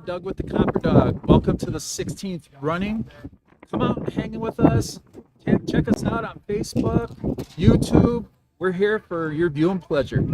Doug with the CopperDog. Welcome to the 16th running. Come out and hang with us. Check us out on Facebook, YouTube. We're here for your viewing pleasure.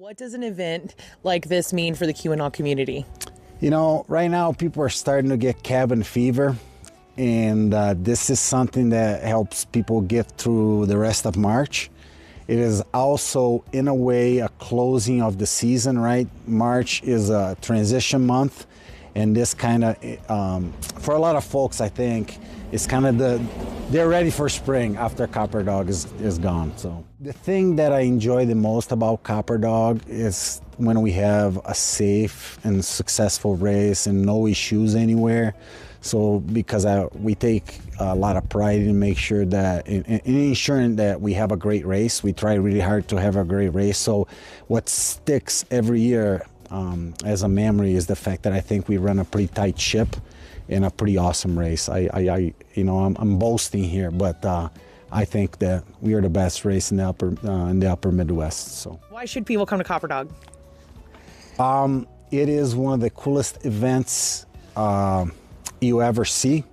What does an event like this mean for the Keweenaw community? You know, right now people are starting to get cabin fever, and this is something that helps people get through the rest of March. It is also, in a way, a closing of the season, right? March is a transition month, and this kind of, for a lot of folks, I think, it's kind of they're ready for spring after CopperDog is gone. So the thing that I enjoy the most about CopperDog is when we have a safe and successful race and no issues anywhere. So because we take a lot of pride in make sure that in ensuring that we have a great race. We try really hard to have a great race. So what sticks every year as a memory is the fact that I think we run a pretty tight ship in a pretty awesome race. I'm boasting here, but I think that we are the best race in the upper Midwest. So why should people come to CopperDog? It is one of the coolest events you ever see,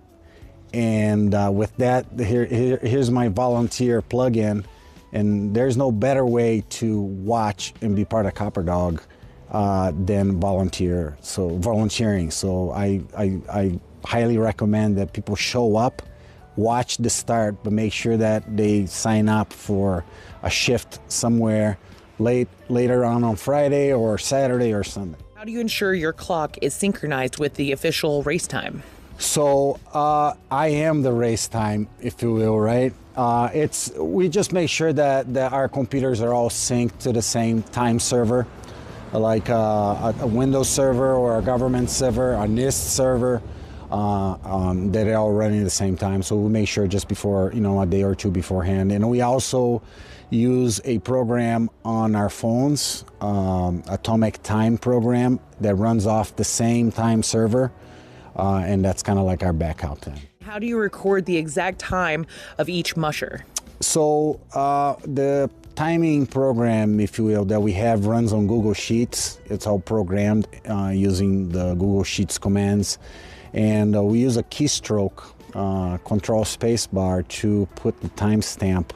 and with that, here's my volunteer plug-in, and there's no better way to watch and be part of CopperDog than volunteering. So I highly recommend that people show up, watch the start, but make sure that they sign up for a shift somewhere later on Friday or Saturday or Sunday. How do you ensure your clock is synchronized with the official race time? So I am the race time, if you will, right? We just make sure that our computers are all synced to the same time server, like a Windows server or a government server, a NIST server, that they're all running at the same time. So we make sure just before, a day or two beforehand. And we also use a program on our phones, Atomic Time program, that runs off the same time server. And that's kind of like our backup then. How do you record the exact time of each musher? So the timing program, if you will, that we have runs on Google Sheets. It's all programmed using the Google Sheets commands. And we use a keystroke control spacebar to put the timestamp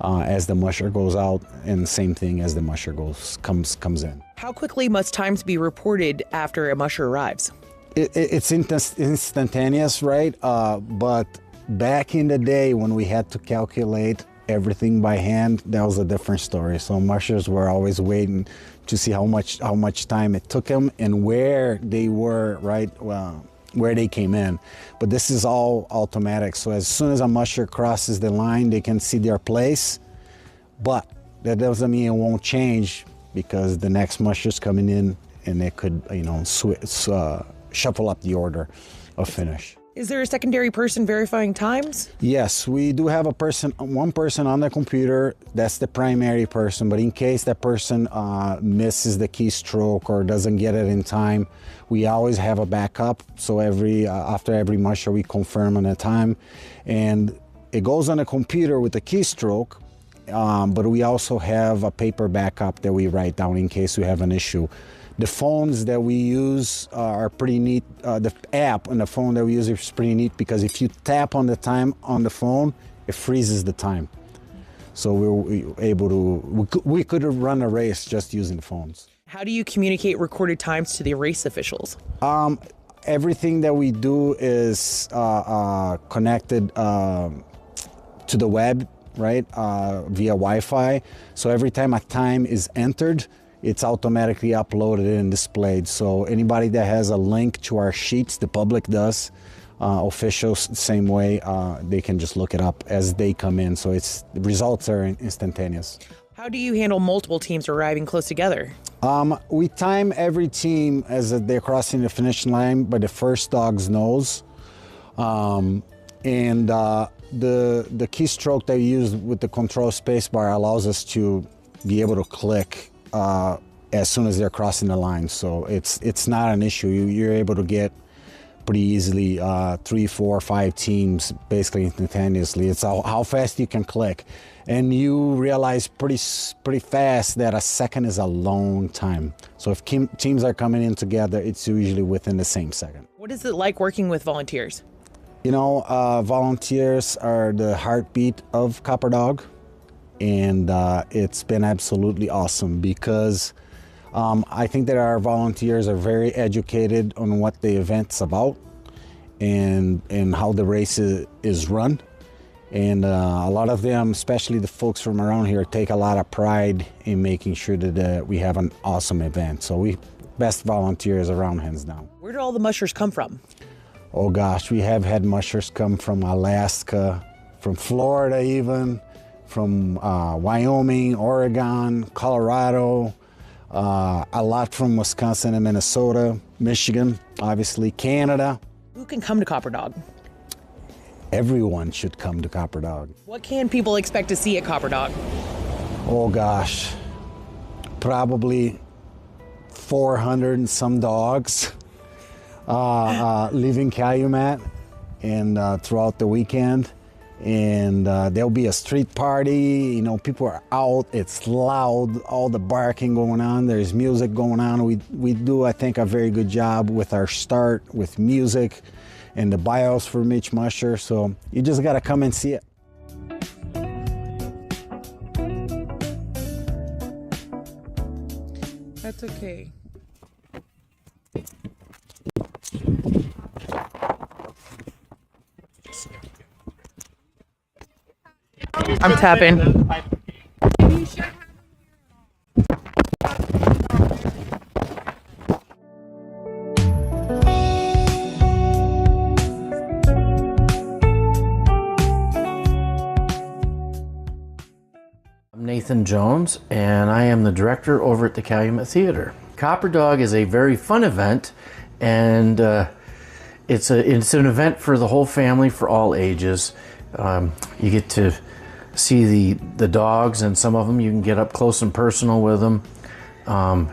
as the musher goes out, and same thing as the musher comes in. How quickly must times be reported after a musher arrives? It's instantaneous, right? But back in the day when we had to calculate everything by hand, that was a different story. So mushers were always waiting to see how much time it took them and where they were, right? Where they came in. But this is all automatic. So as soon as a musher crosses the line, they can see their place. But that doesn't mean it won't change, because the next musher's coming in and they could, shuffle up the order of finish. Is there a secondary person verifying times? Yes, we do have one person on the computer. That's the primary person, but in case that person misses the keystroke or doesn't get it in time, we always have a backup. So after every musher, we confirm on the time, and it goes on the computer with the keystroke, but we also have a paper backup that we write down in case we have an issue. The phones that we use are pretty neat. The app on the phone that we use is pretty neat, because if you tap on the time on the phone, it freezes the time. So we could run a race just using the phones. How do you communicate recorded times to the race officials? Everything that we do is connected to the web, right, via Wi-Fi. So every time a time is entered, it's automatically uploaded and displayed. So anybody that has a link to our sheets, the public does, officials the same way, they can just look it up as they come in. So the results are instantaneous. How do you handle multiple teams arriving close together? We time every team as they're crossing the finish line by the first dog's nose. The keystroke that we use with the control spacebar allows us to be able to click as soon as they're crossing the line. So it's not an issue. You're able to get pretty easily 3, 4, 5 teams basically instantaneously. It's how fast you can click. And you realize pretty fast that a second is a long time. So if teams are coming in together, it's usually within the same second. What is it like working with volunteers? Volunteers are the heartbeat of CopperDog. And it's been absolutely awesome, because I think that our volunteers are very educated on what the event's about and how the race is run. And a lot of them, especially the folks from around here, take a lot of pride in making sure that we have an awesome event. So we best volunteers around, hands down. Where do all the mushers come from? Oh gosh, we have had mushers come from Alaska, from Florida even, from Wyoming, Oregon, Colorado, a lot from Wisconsin and Minnesota, Michigan, obviously, Canada. Who can come to CopperDog? Everyone should come to CopperDog. What can people expect to see at CopperDog? Oh gosh, probably 400 and some dogs leaving Calumet and throughout the weekend. And there'll be a street party, you know, people are out, it's loud, all the barking going on, there's music going on. We do, I think, a very good job with our start, with music and the bios from each musher, so you just gotta come and see it. That's okay. I'm tapping. I'm Nathan Jones, and I am the director over at the Calumet Theater. CopperDog is a very fun event, and it's an event for the whole family, for all ages. You get to see the dogs, and some of them you can get up close and personal with them.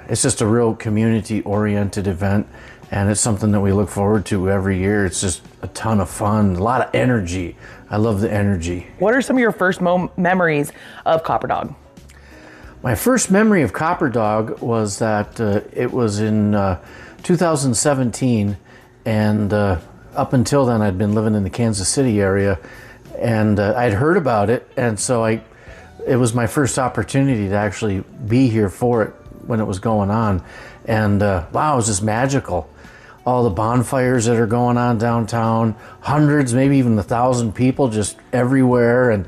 It's just a real community-oriented event, and it's something that we look forward to every year. It's just a ton of fun, a lot of energy. I love the energy. What are some of your first memories of CopperDog? My first memory of CopperDog was that it was in 2017, and up until then I'd been living in the Kansas City area, and I'd heard about it, and so it was my first opportunity to actually be here for it when it was going on. And wow, it was just magical. All the bonfires that are going on downtown, hundreds, maybe even 1,000 people just everywhere. And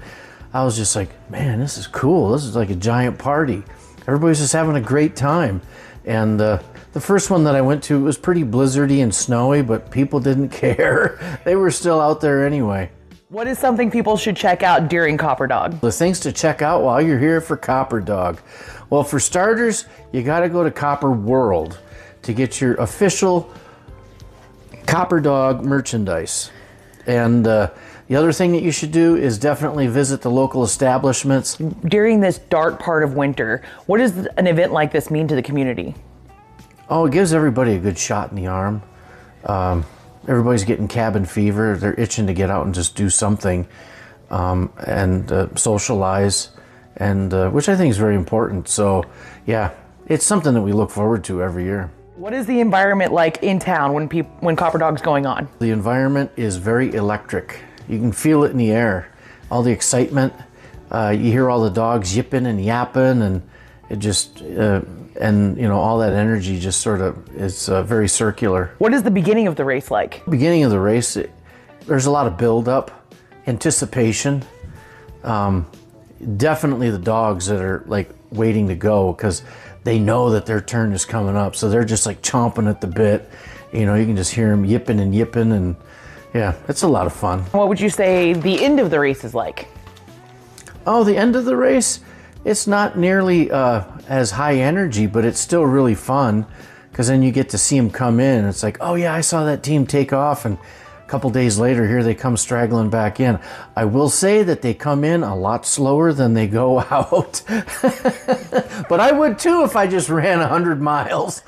I was just like, man, this is cool. This is like a giant party. Everybody's just having a great time. And the first one that I went to was pretty blizzardy and snowy, but people didn't care. They were still out there anyway. What is something people should check out during CopperDog? The things to check out while you're here for CopperDog. Well, for starters, you got to go to Copper World to get your official CopperDog merchandise. And the other thing that you should do is definitely visit the local establishments. During this dark part of winter, what does an event like this mean to the community? Oh, it gives everybody a good shot in the arm. Everybody's getting cabin fever. They're itching to get out and just do something and socialize, and which I think is very important. So yeah, it's something that we look forward to every year. What is the environment like in town when CopperDog's going on? The environment is very electric. You can feel it in the air. All the excitement. You hear all the dogs yipping and yapping, and it just and you know, all that energy just sort of is very circular. What is the beginning of the race like? Beginning of the race, there's a lot of build-up, anticipation. Definitely the dogs that are like waiting to go because they know that their turn is coming up, so they're just like chomping at the bit. You know, you can just hear them yipping and yipping, and yeah, it's a lot of fun. What would you say the end of the race is like? Oh, the end of the race, it's not nearly as high energy, but it's still really fun because then you get to see them come in. It's like, oh yeah, I saw that team take off, and a couple days later, here they come straggling back in. I will say that they come in a lot slower than they go out. But I would too if I just ran 100 miles.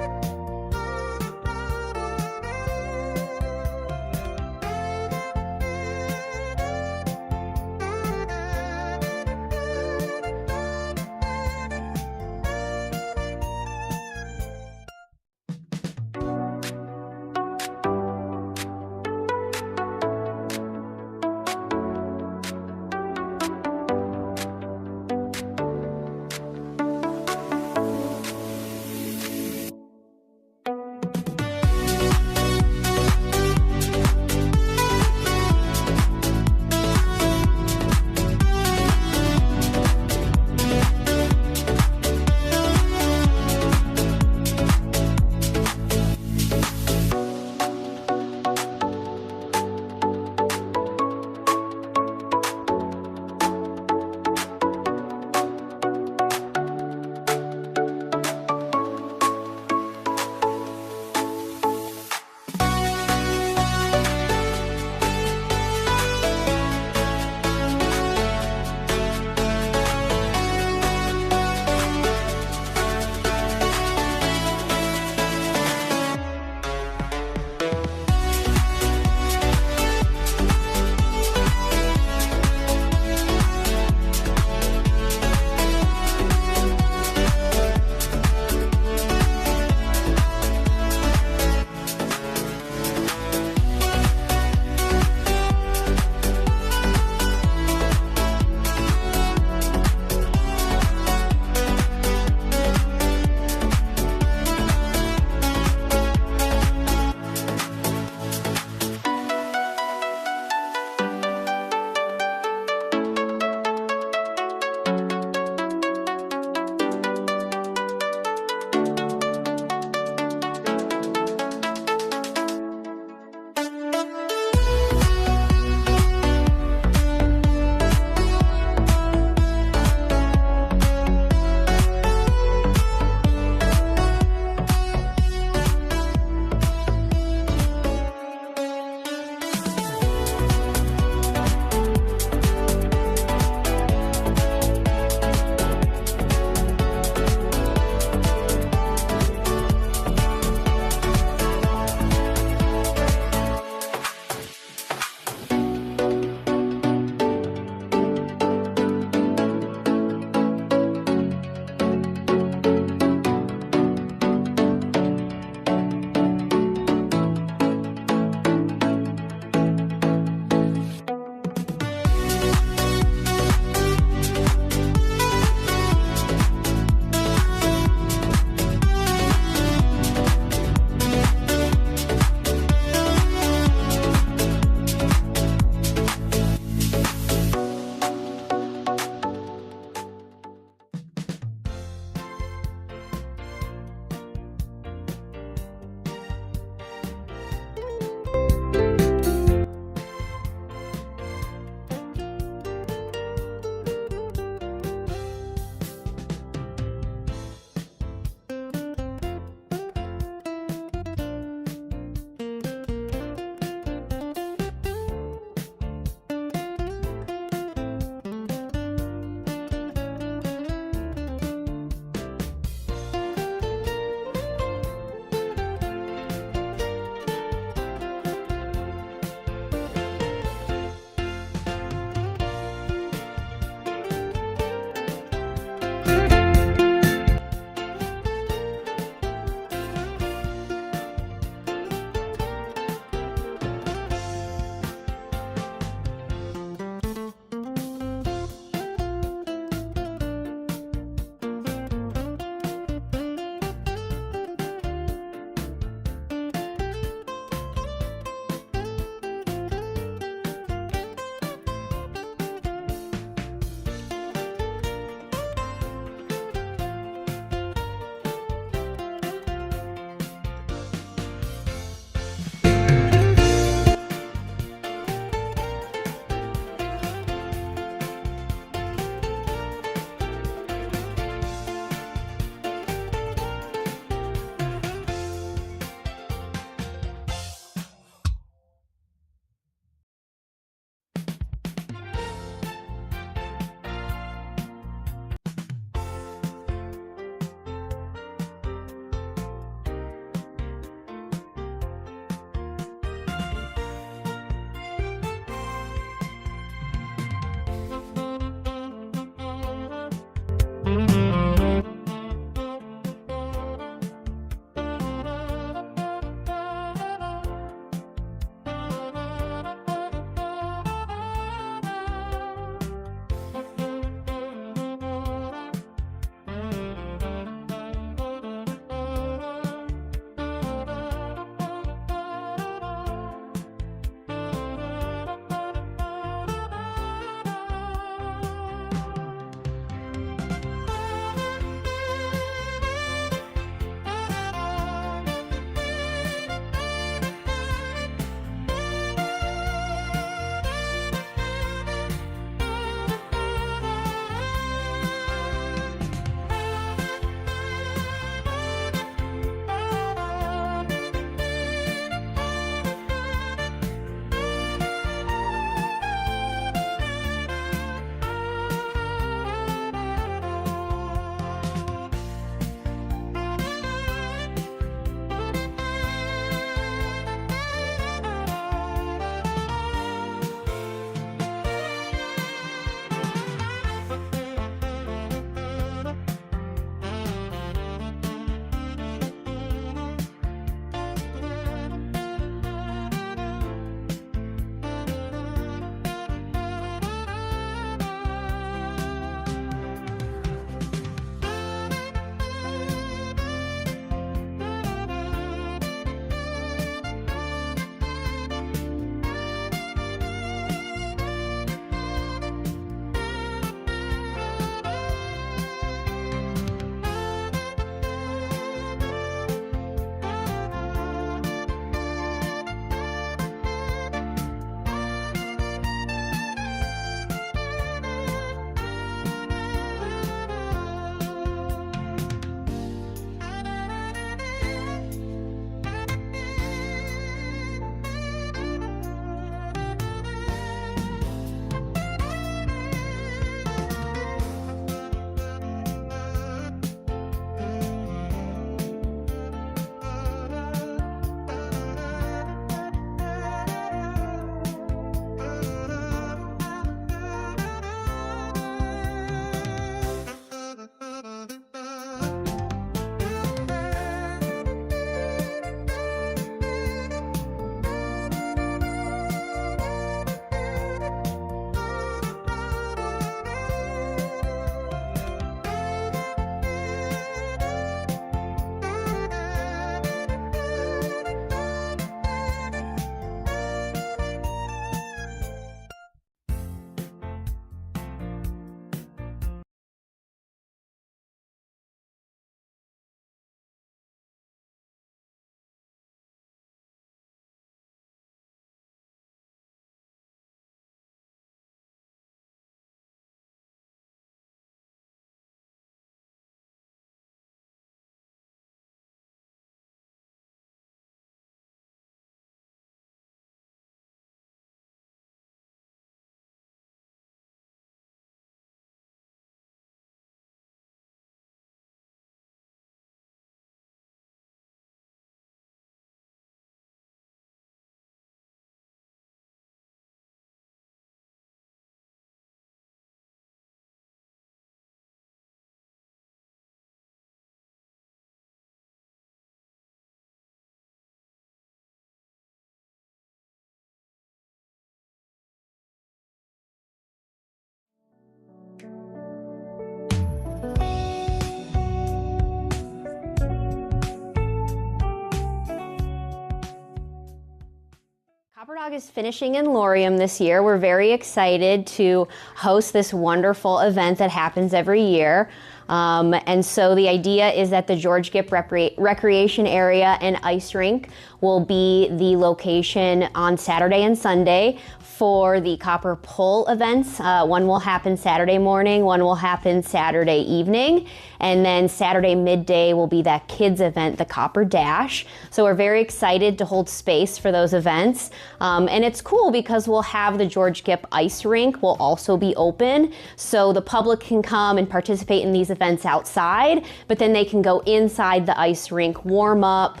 CopperDog is finishing in Laurium this year. We're very excited to host this wonderful event that happens every year. And so the idea is that the George Gipp Recreation Area and Ice Rink will be the location on Saturday and Sunday for the Copper Pull events. One will happen Saturday morning, one will happen Saturday evening, and then Saturday midday will be that kids event, the Copper Dash. So we're very excited to hold space for those events. And it's cool because we'll have the George Gipp Ice Rink will also be open, so the public can come and participate in these events outside, but then they can go inside the ice rink, warm up,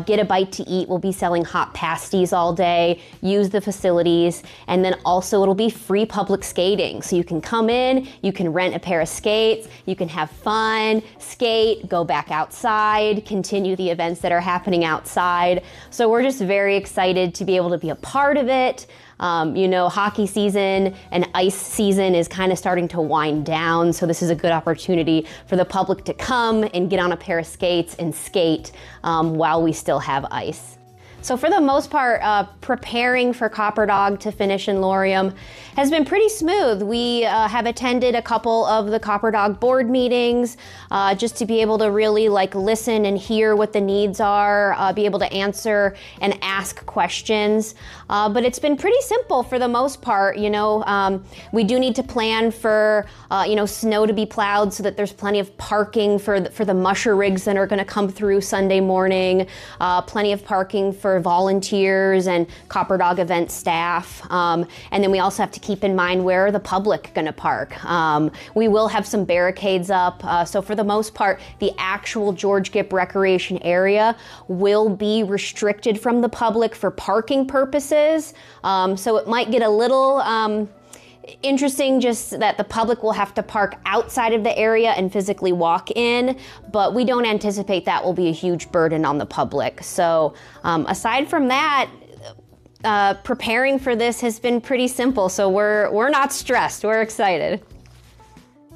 get a bite to eat. We'll be selling hot pasties all day, use the facilities, and then also it'll be free public skating. So you can come in, you can rent a pair of skates, you can have fun, skate, go back outside, continue the events that are happening outside. So we're just very excited to be able to be a part of it. You know, hockey season and ice season is kind of starting to wind down, so this is a good opportunity for the public to come and get on a pair of skates and skate while we still have ice. So for the most part, preparing for CopperDog to finish in Laurium has been pretty smooth. We have attended a couple of the CopperDog board meetings just to be able to really listen and hear what the needs are, be able to answer and ask questions. But it's been pretty simple for the most part. You know, we do need to plan for snow to be plowed so that there's plenty of parking for the musher rigs that are going to come through Sunday morning, plenty of parking for volunteers and CopperDog event staff. And then we also have to keep in mind where are the public going to park. We will have some barricades up. So for the most part, the actual George Gipp Recreation Area will be restricted from the public for parking purposes. So it might get a little interesting just that the public will have to park outside of the area and physically walk in, but we don't anticipate that will be a huge burden on the public. So aside from that, preparing for this has been pretty simple, so we're not stressed, we're excited.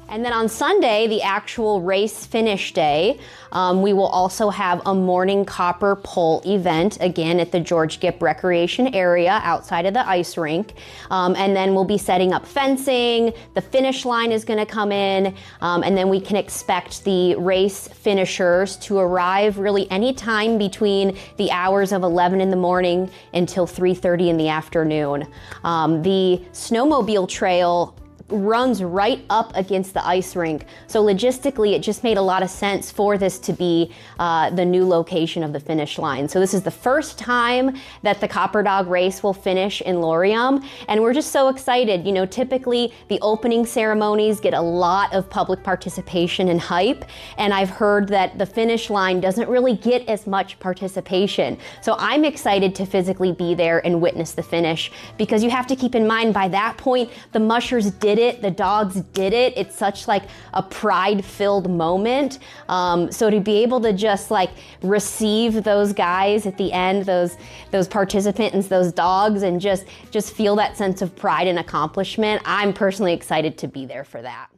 And then on Sunday, the actual race finish day, we will also have a morning copper pull event, again at the George Gipp Recreation Area outside of the ice rink. And then we'll be setting up fencing, the finish line is gonna come in, and then we can expect the race finishers to arrive really any time between the hours of 11 in the morning until 3:30 in the afternoon. The snowmobile trail runs right up against the ice rink. So logistically, it just made a lot of sense for this to be the new location of the finish line. So this is the first time that the CopperDog race will finish in Laurium, and we're just so excited. You know, typically the opening ceremonies get a lot of public participation and hype, and I've heard that the finish line doesn't really get as much participation. So I'm excited to physically be there and witness the finish, because you have to keep in mind by that point, the mushers did it, the dogs did it. It's such a pride-filled moment. So to be able to just receive those guys at the end, those participants, those dogs, and just feel that sense of pride and accomplishment, I'm personally excited to be there for that.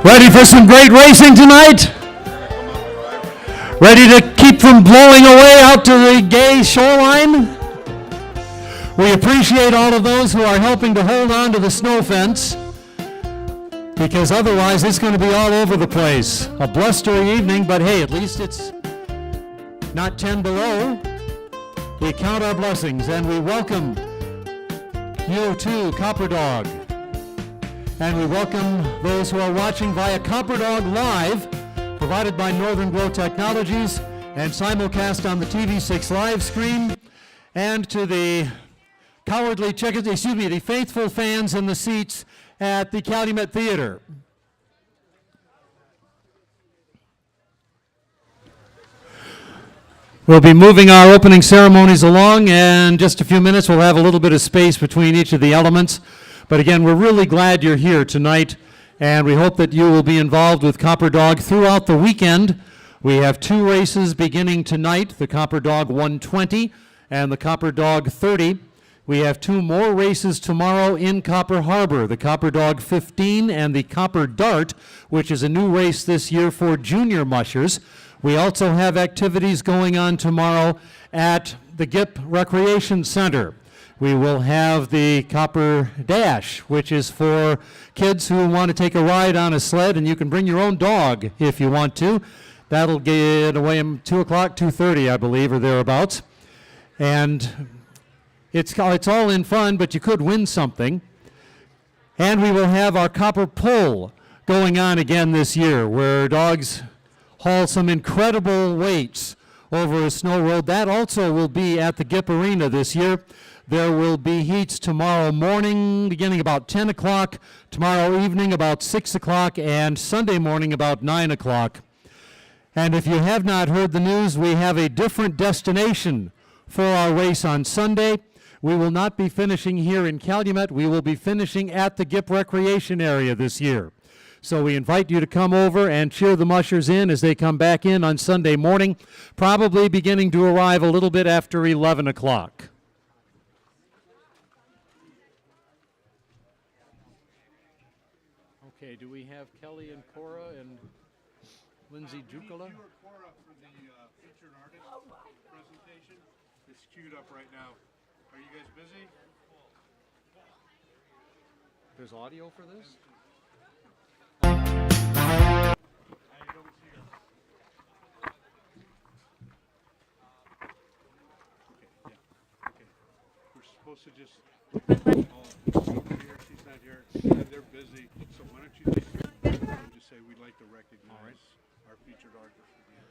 Ready for some great racing tonight? Ready to keep from blowing away out to the gay shoreline? We appreciate all of those who are helping to hold on to the snow fence, because otherwise it's going to be all over the place. A blustery evening, but hey, at least it's not 10 below. We count our blessings and we welcome you to CopperDog. And we welcome those who are watching via CopperDog Live, provided by Northern Glow Technologies, and simulcast on the TV6 live screen, and to the the faithful fans in the seats at the Calumet Theater. We'll be moving our opening ceremonies along, and in just a few minutes we'll have a little bit of space between each of the elements. But again, we're really glad you're here tonight, and we hope that you will be involved with CopperDog throughout the weekend. We have 2 races beginning tonight, the CopperDog 120 and the CopperDog 30. We have 2 more races tomorrow in Copper Harbor, the CopperDog 15 and the Copper Dart, which is a new race this year for junior mushers. We also have activities going on tomorrow at the GIP Recreation Center. We will have the Copper Dash, which is for kids who want to take a ride on a sled, and you can bring your own dog if you want to. That'll get away at 2 o'clock, 2:30, I believe, or thereabouts. And it's all in fun, but you could win something. And we will have our Copper Pull going on again this year, where dogs haul some incredible weights over a snow road. That also will be at the GIP Arena this year. There will be heats tomorrow morning beginning about 10 o'clock, tomorrow evening about 6 o'clock, and Sunday morning about 9 o'clock. And if you have not heard the news, we have a different destination for our race on Sunday. We will not be finishing here in Calumet. We will be finishing at the GIP Recreation area this year. So we invite you to come over and cheer the mushers in as they come back in on Sunday morning, probably beginning to arrive a little bit after 11 o'clock. Okay, do we have Kelly and Cora and Lindsay Jukola? You or Cora for the featured artist presentation. It's queued up right now. Are you guys busy? There's audio for this? We're supposed to just here, she's not here, and they're busy. So why don't you just say we'd like to recognize our featured artist of the year.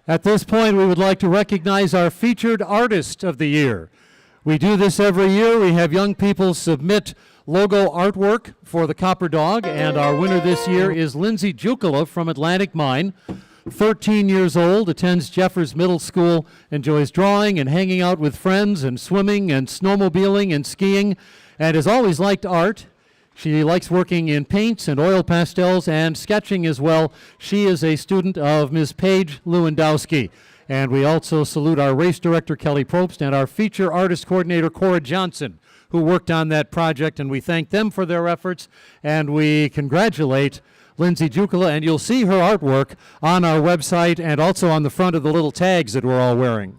At this point, we would like to recognize our featured artist of the year. We do this every year. We have young people submit logo artwork for the CopperDog, and our winner this year is Lindsay Jukola from Atlantic Mine. 13 years old, attends Jeffers Middle School, enjoys drawing and hanging out with friends and swimming and snowmobiling and skiing, and has always liked art. She likes working in paints and oil pastels and sketching as well. She is a student of Ms. Paige Lewandowski. And we also salute our race director, Kelly Probst, and our feature artist coordinator, Cora Johnson, who worked on that project, and we thank them for their efforts, and we congratulate Lindsay Jukola, and you'll see her artwork on our website and also on the front of the little tags that we're all wearing.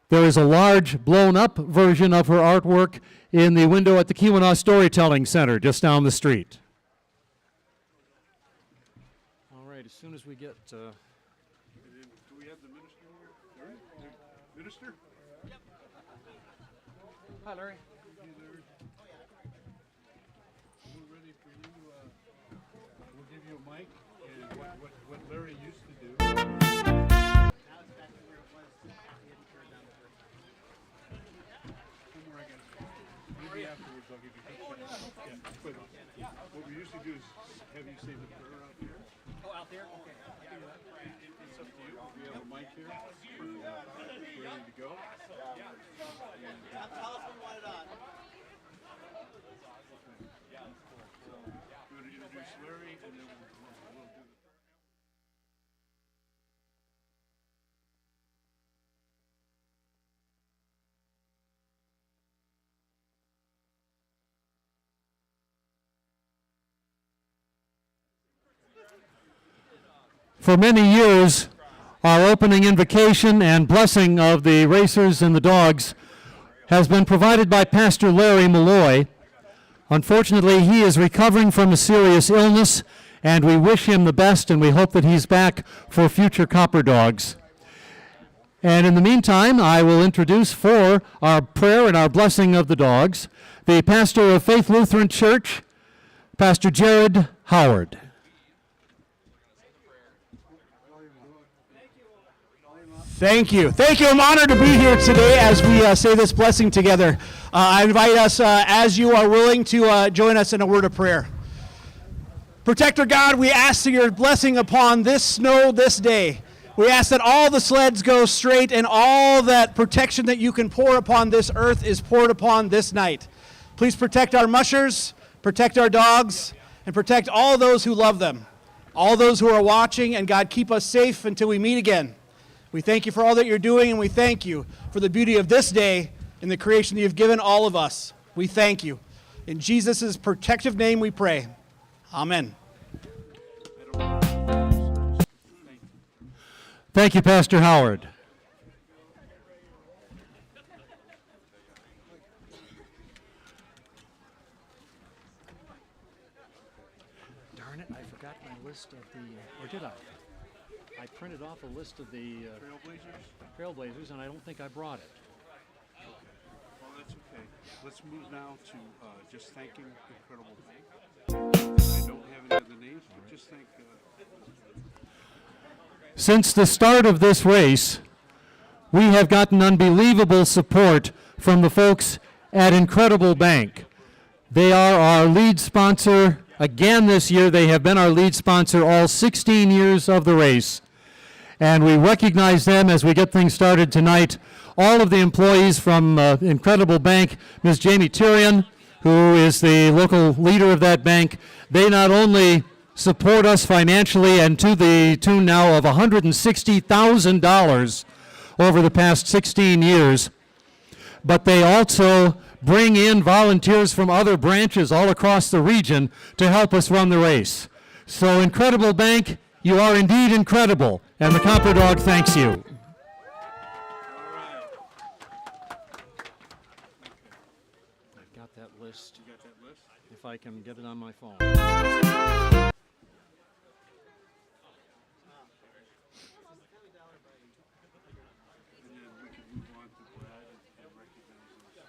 There is a large blown-up version of her artwork in the window at the Keweenaw Storytelling Center just down the street. All right, as soon as we get... Do we have the minister here? Larry? Minister? Yep. Hi, Larry. Hey, Larry. We're ready for you. We'll give you a mic, and what Larry used to do. Maybe afterwards I'll give you a but what we usually do is have you say the prayer out there. Oh, out there? Okay. It's up to you. We have a mic here. We're ready to go. Tell us when you want it on. We're going to introduce Larry, and then we'll do the prayer. For many years, our opening invocation and blessing of the racers and the dogs has been provided by Pastor Larry Malloy. Unfortunately, he is recovering from a serious illness, and we wish him the best, and we hope that he's back for future CopperDogs. And in the meantime, I will introduce for our prayer and our blessing of the dogs, the pastor of Faith Lutheran Church, Pastor Jared Howard. Thank you. Thank you. I'm honored to be here today as we say this blessing together. I invite us, as you are willing, to join us in a word of prayer. Protector God, we ask for your blessing upon this snow this day. We ask that all the sleds go straight and all that protection that you can pour upon this earth is poured upon this night. Please protect our mushers, protect our dogs, and protect all those who love them, all those who are watching, and God, keep us safe until we meet again. We thank you for all that you're doing, and we thank you for the beauty of this day and the creation that you've given all of us. We thank you. In Jesus' protective name we pray. Amen. Thank you, Pastor Howard. Darn it, I forgot my list of the, or did I? I printed off a list of the Trailblazers, and I don't think I brought it. Well, that's okay. Let's move now to just thanking Incredible Bank. I don't have any other names, but just thank. Since the start of this race, we have gotten unbelievable support from the folks at Incredible Bank. They are our lead sponsor again this year. They have been our lead sponsor all 16 years of the race. And we recognize them as we get things started tonight. All of the employees from Incredible Bank, Ms. Jamie Tyrion, who is the local leader of that bank, they not only support us financially and to the tune now of $160,000 over the past 16 years, but they also bring in volunteers from other branches all across the region to help us run the race. So Incredible Bank, you are indeed incredible, and the CopperDog thanks you. I've got that list. You got that list? If I can get it on my phone.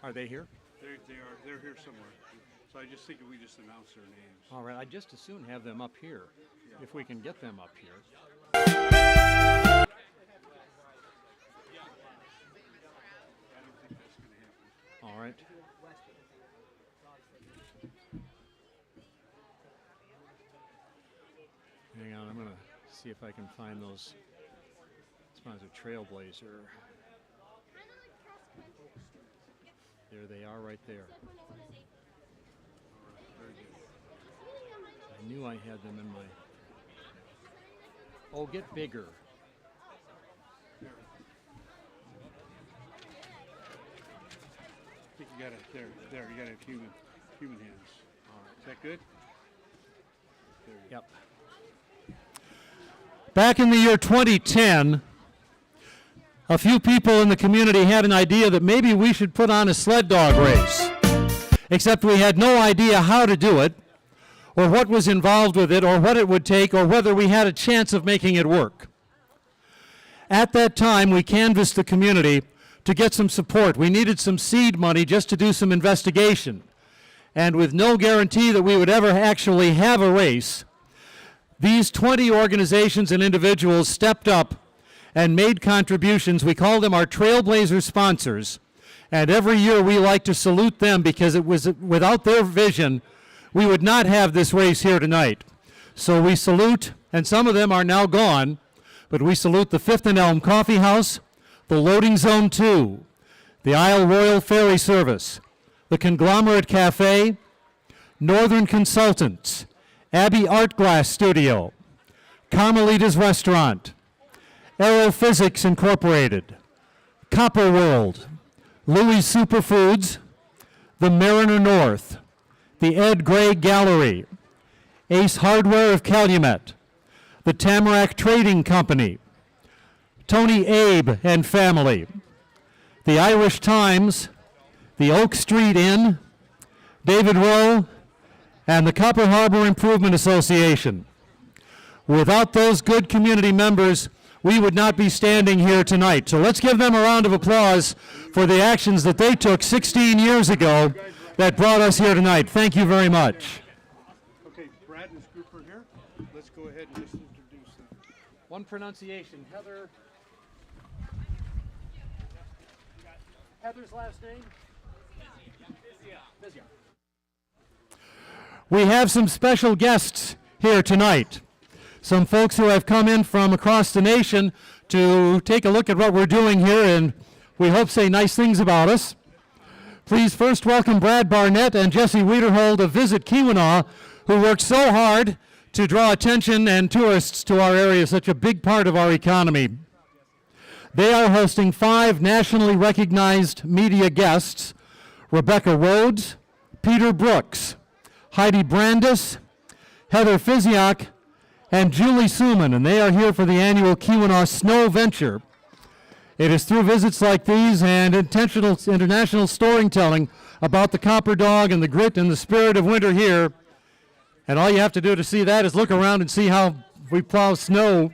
Are they here? They're here somewhere. So I just think if we just announce their names. All right, I'd just as soon have them up here, if we can get them up here. I don't think that's going to happen. All right. Hang on, I'm going to see if I can find those. Sponsor Trailblazer. There they are right there. I knew I had them in my... Oh, get bigger. I think you got it there. You got to have human hands. All right. Is that good? There you go. Yep. Back in the year 2010, a few people in the community had an idea that maybe we should put on a sled dog race. Except we had no idea how to do it, or what was involved with it, or what it would take, or whether we had a chance of making it work. At that time, we canvassed the community to get some support. We needed some seed money just to do some investigation. And with no guarantee that we would ever actually have a race, these 20 organizations and individuals stepped up and made contributions. We call them our Trailblazer sponsors. And every year we like to salute them because it was without their vision, we would not have this race here tonight. So we salute, and some of them are now gone, but we salute the Fifth and Elm Coffee House, the Loading Zone 2, the Isle Royal Ferry Service, the Conglomerate Cafe, Northern Consultants, Abbey Art Glass Studio, Carmelita's Restaurant, Aerophysics Incorporated, Copper World, Louis Superfoods, the Mariner North, the Ed Gray Gallery, Ace Hardware of Calumet, the Tamarack Trading Company, Tony Abe and family, the Irish Times, the Oak Street Inn, David Rowe, and the Copper Harbor Improvement Association. Without those good community members, we would not be standing here tonight. So let's give them a round of applause for the actions that they took 16 years ago that brought us here tonight. Thank you very much. Okay, Brad and his group are here. Let's go ahead and just introduce them. One pronunciation, Heather. Heather's last name? Vizia. We have some special guests here tonight. Some folks who have come in from across the nation to take a look at what we're doing here and we hope say nice things about us. Please first welcome Brad Barnett and Jesse Wiederhold of Visit Keweenaw, who worked so hard to draw attention and tourists to our area, such a big part of our economy. They are hosting 5 nationally recognized media guests: Rebecca Rhodes, Peter Brooks, Heidi Brandis, Heather Fiziak, and Julie Suman, and they are here for the annual Keweenaw Snow Venture. It is through visits like these and intentional international storytelling about the CopperDog and the grit and the spirit of winter here, and all you have to do to see that is look around and see how we plow snow.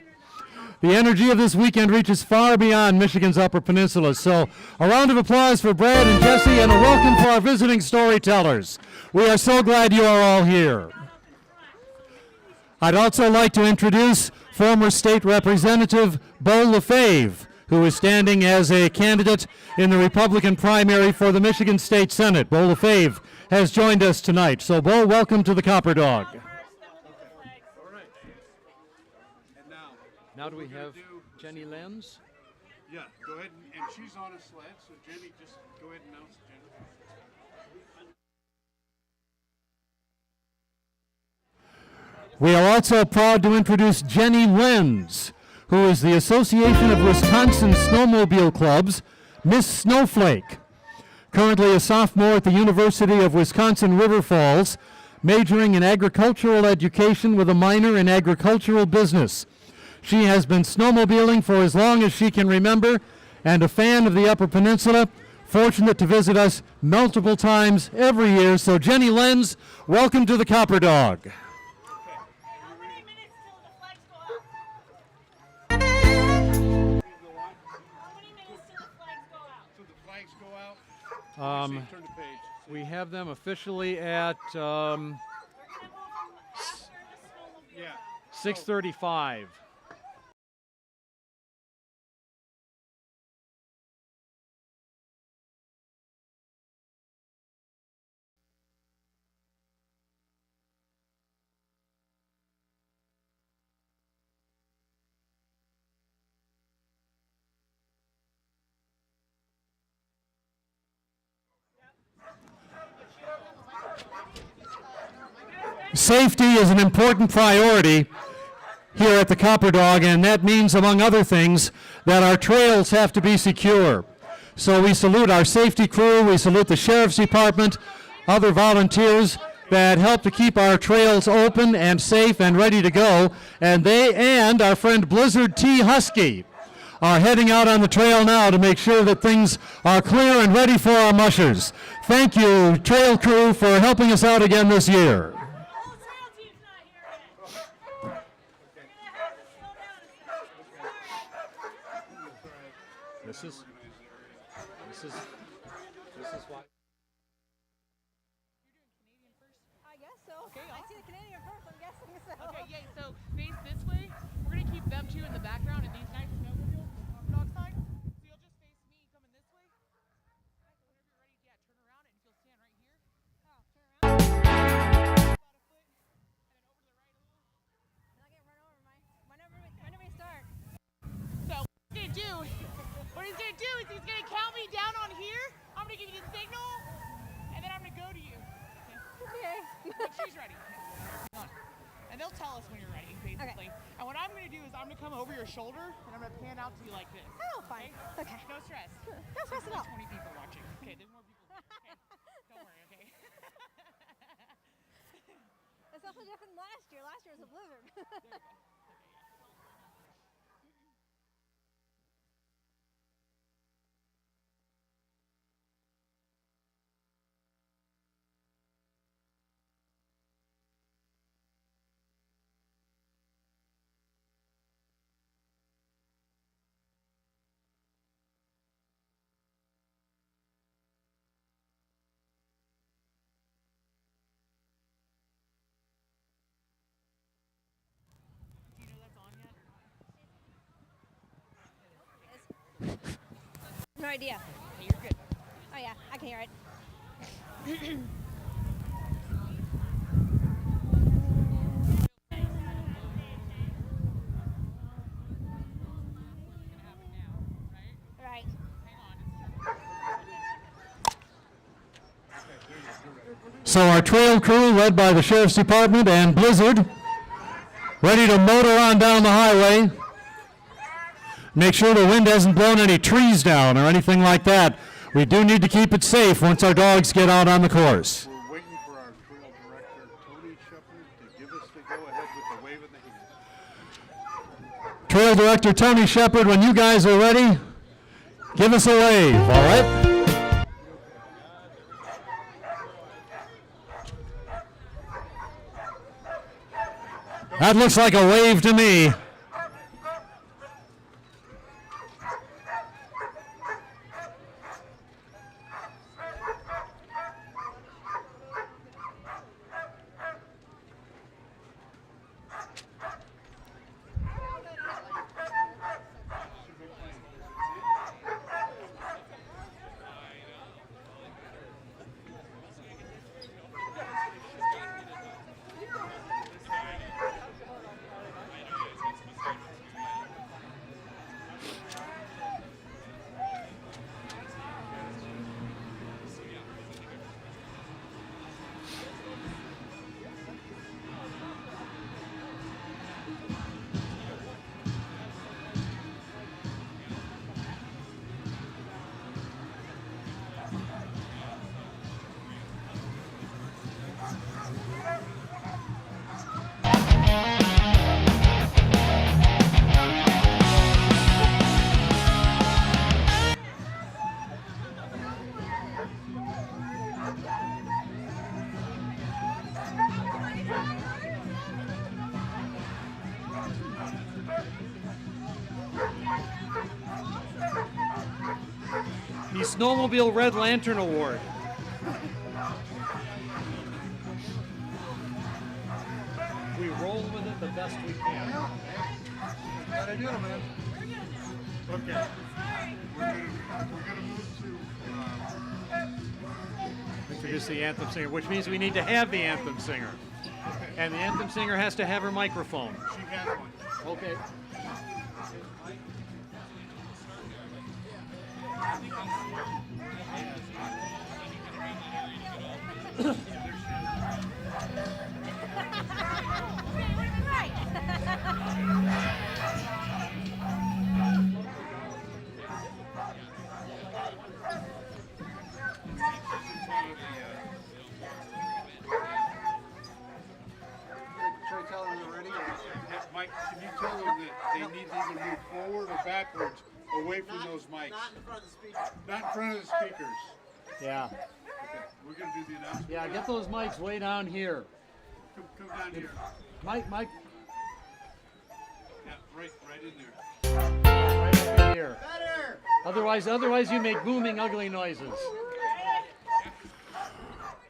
The energy of this weekend reaches far beyond Michigan's Upper Peninsula, so a round of applause for Brad and Jesse and a welcome for our visiting storytellers. We are so glad you are all here. I'd also like to introduce former state representative Beau Lefebvre, who is standing as a candidate in the Republican primary for the Michigan State Senate. Beau Lefebvre has joined us tonight. So, Beau, welcome to the CopperDog. Now do we have Jenny Lenz? Yeah, go ahead and she's on a sled, so Jenny, just go ahead and announce Jenny. We are also proud to introduce Jenny Lenz, who is the Association of Wisconsin Snowmobile Club's Miss Snowflake. Currently a sophomore at the University of Wisconsin River Falls, majoring in agricultural education with a minor in agricultural business. She has been snowmobiling for as long as she can remember and a fan of the Upper Peninsula, fortunate to visit us multiple times every year. So Jenny Lenz, welcome to the CopperDog. Turn the page. We have them officially at 6:35. Safety is an important priority here at the CopperDog, and that means, among other things, that our trails have to be secure. So we salute our safety crew, we salute the Sheriff's Department, other volunteers that help to keep our trails open and safe and ready to go, and they and our friend Blizzard T. Husky are heading out on the trail now to make sure that things are clear and ready for our mushers. Thank you, trail crew, for helping us out again this year. This is why. You're doing Canadian first? I guess so. Okay. I see the Canadian first, I'm guessing so. Okay, yeah, so face this way. We're going to keep them two in the background and these nice snowmobiles on the dog side. So you'll just face me coming this way. Whenever you're ready, yeah, turn around and you'll stand right here. Oh, turn around. About a foot. And then over to the right a little. And I'll get run over, Mike. Whenever we start. So what he's going to do is he's going to count me down on here. I'm going to give you the signal. And then I'm going to go to you. Okay. When she's ready. And they'll tell us when you're ready, basically. Okay. And what I'm going to do is I'm going to come over your shoulder and I'm going to pan out to you like this. Oh, fine. Okay. No stress. No stress at all. 20 people watching. Okay, there's more people. Okay. Don't worry, okay? It's also different than last year. Last year was a blizzard. No idea. You're good. Oh yeah, I can hear it. Right. So our trail crew, led by the Sheriff's Department and Blizzard, ready to motor on down the highway. Make sure the wind hasn't blown any trees down or anything like that. We do need to keep it safe once our dogs get out on the course. We're waiting for our trail director, Tony Shepard, to give us the go-ahead with the wave of the hand. Trail Director Tony Shepard, when you guys are ready, give us a wave, all right? That looks like a wave to me. The Snowmobile Red Lantern Award. We roll with it the best we can. How'd I do, man? Okay. We're gonna move to, Introduce the anthem singer, which means we need to have the anthem singer. And the anthem singer has to have her microphone. she has one. Okay. Should I tell them you're ready? Mike, can you tell them that they need to either move forward or backwards away from those mics? Not in front of the speakers. Not in front of the speakers. Yeah. Okay, we're going to do the announcement. Yeah, get those mics way down here. Come down here. Mike, Yeah, right in there. right up in here. Otherwise you make booming, ugly noises.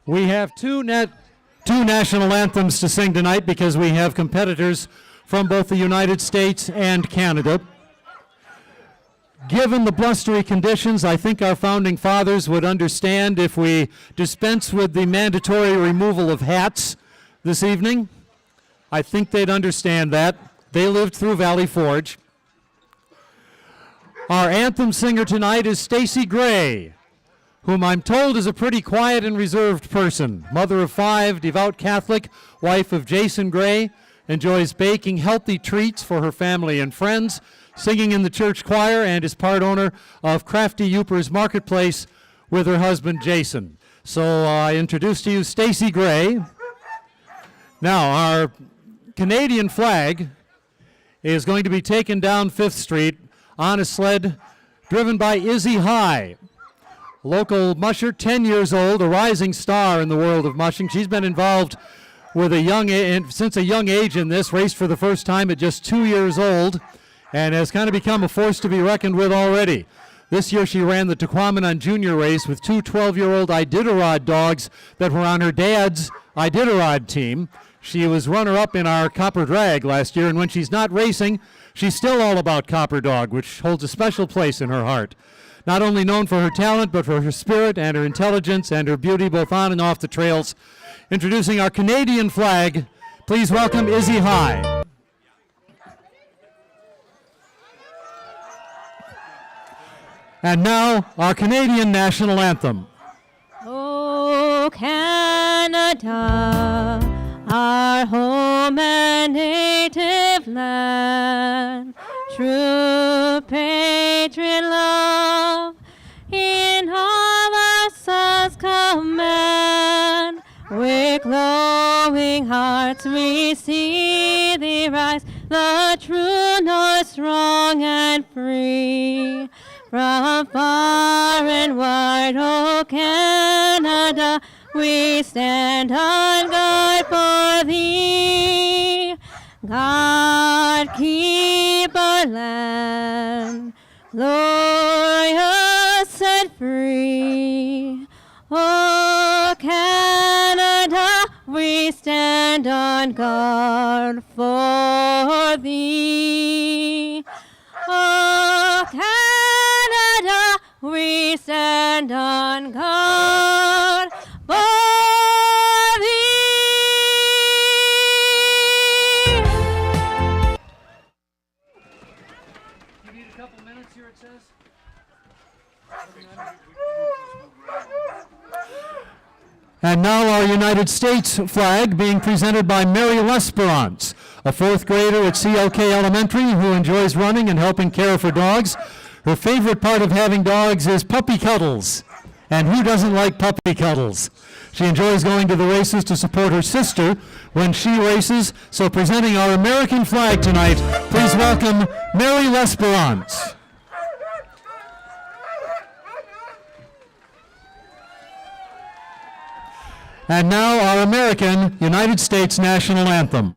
We have two national anthems to sing tonight because we have competitors from both the United States and Canada. Given the blustery conditions, I think our founding fathers would understand if we dispense with the mandatory removal of hats this evening. I think they'd understand that. They lived through Valley Forge. Our anthem singer tonight is Stacy Gray, whom I'm told is a pretty quiet and reserved person. Mother of 5, devout Catholic, wife of Jason Gray, enjoys baking healthy treats for her family and friends, singing in the church choir, and is part owner of Crafty Youpers Marketplace with her husband Jason. So I introduce to you Stacy Gray. Now, our Canadian flag is going to be taken down 5th Street on a sled driven by Izzy High. Local musher, 10 years old, a rising star in the world of mushing. She's been involved with since a young age in this, raced for the first time at just 2 years old, and has kind of become a force to be reckoned with already. This year she ran the Tequamanon Junior race with two 12-year-old Iditarod dogs that were on her dad's Iditarod team. She was runner-up in our Copper Drag last year, and when she's not racing, she's still all about CopperDog, which holds a special place in her heart. Not only known for her talent, but for her spirit and her intelligence and her beauty both on and off the trails. Introducing our Canadian flag, please welcome Izzy High. And now, our Canadian national anthem. Oh, Canada, our home and native land, true patriot love, in all our sons command. With glowing hearts we see thee rise, the true north strong and free. From far and wide, oh Canada, we stand on guard for thee. God keep our land glorious and free. Oh Canada, we stand on guard for thee. Oh Canada, we stand on guard for thee. You need a couple minutes here, it says? And now our United States flag being presented by Mary Lesperance, a fourth grader at CLK Elementary who enjoys running and helping care for dogs. Her favorite part of having dogs is puppy cuddles. And who doesn't like puppy cuddles? She enjoys going to the races to support her sister when she races. So presenting our American flag tonight, please welcome Mary Lesperance. And now our American United States national anthem.